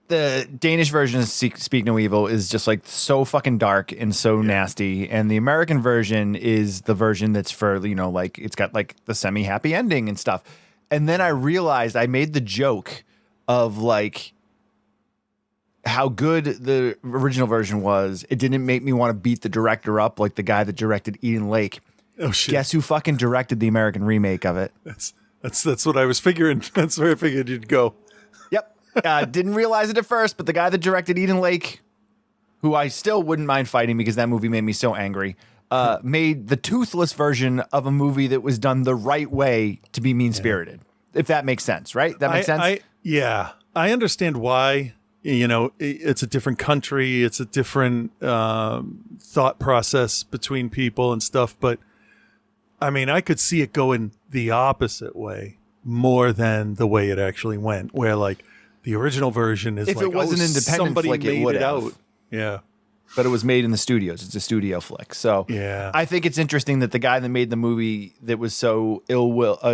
the Danish version of Speak No Evil is just like so fucking dark and so nasty. And the American version is the version that's for, like it's got like the semi-happy ending and stuff. And then I realized I made the joke of like, how good the original version was, it didn't make me want to beat the director up like the guy that directed Eden Lake. Oh shit! Guess who fucking directed the American remake of it? That's what I was figuring. That's where I figured you'd go. Yep. Didn't realize it at first, but the guy that directed Eden Lake, who I still wouldn't mind fighting because that movie made me so angry, made the toothless version of a movie that was done the right way to be mean-spirited. If that makes sense, right? That makes sense? I understand why. You know, it's a different country. It's a different thought process between people and stuff. But, I mean, I could see it going the opposite way more than the way it actually went, where, like, the original version is if like, it was an independent somebody flick, made it would it have. out. Yeah. But it was made in the studios. It's a studio flick. So yeah. I think it's interesting that the guy that made the movie that was so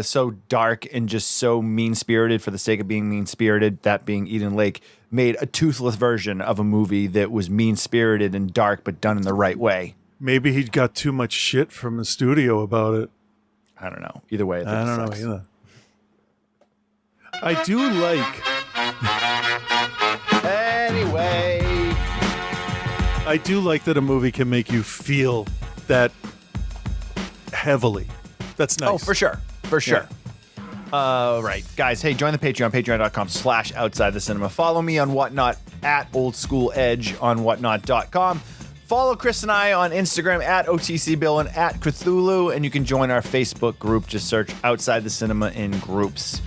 so dark and just so mean-spirited for the sake of being mean-spirited, that being Eden Lake, made a toothless version of a movie that was mean-spirited and dark but done in the right way. Maybe he got too much shit from the studio about it. I don't know. Either way, I don't know either. I do like... Anyway... I do like that a movie can make you feel that heavily. That's nice. Oh, for sure. For sure. Yeah. Right. Guys, hey, join the Patreon, patreon.com/outside the cinema. Follow me on Whatnot at Old School Edge on whatnot.com. Follow Chris and I on Instagram at OTCBill and at Cthulhu. And you can join our Facebook group. Just search Outside the Cinema in groups.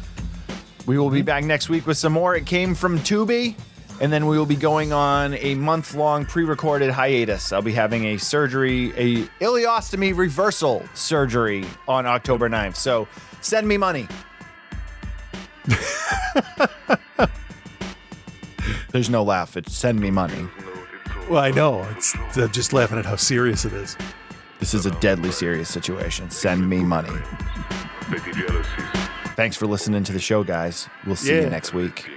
We will be back next week with some more. It came from Tubi. And then we will be going on a month-long pre-recorded hiatus. I'll be having a surgery, a ileostomy reversal surgery on October 9th. So send me money. There's no laugh. It's send me money. Well, I know. It's just laughing at how serious it is. This is a deadly serious situation. Send me money. Thanks for listening to the show, guys. We'll see you next week.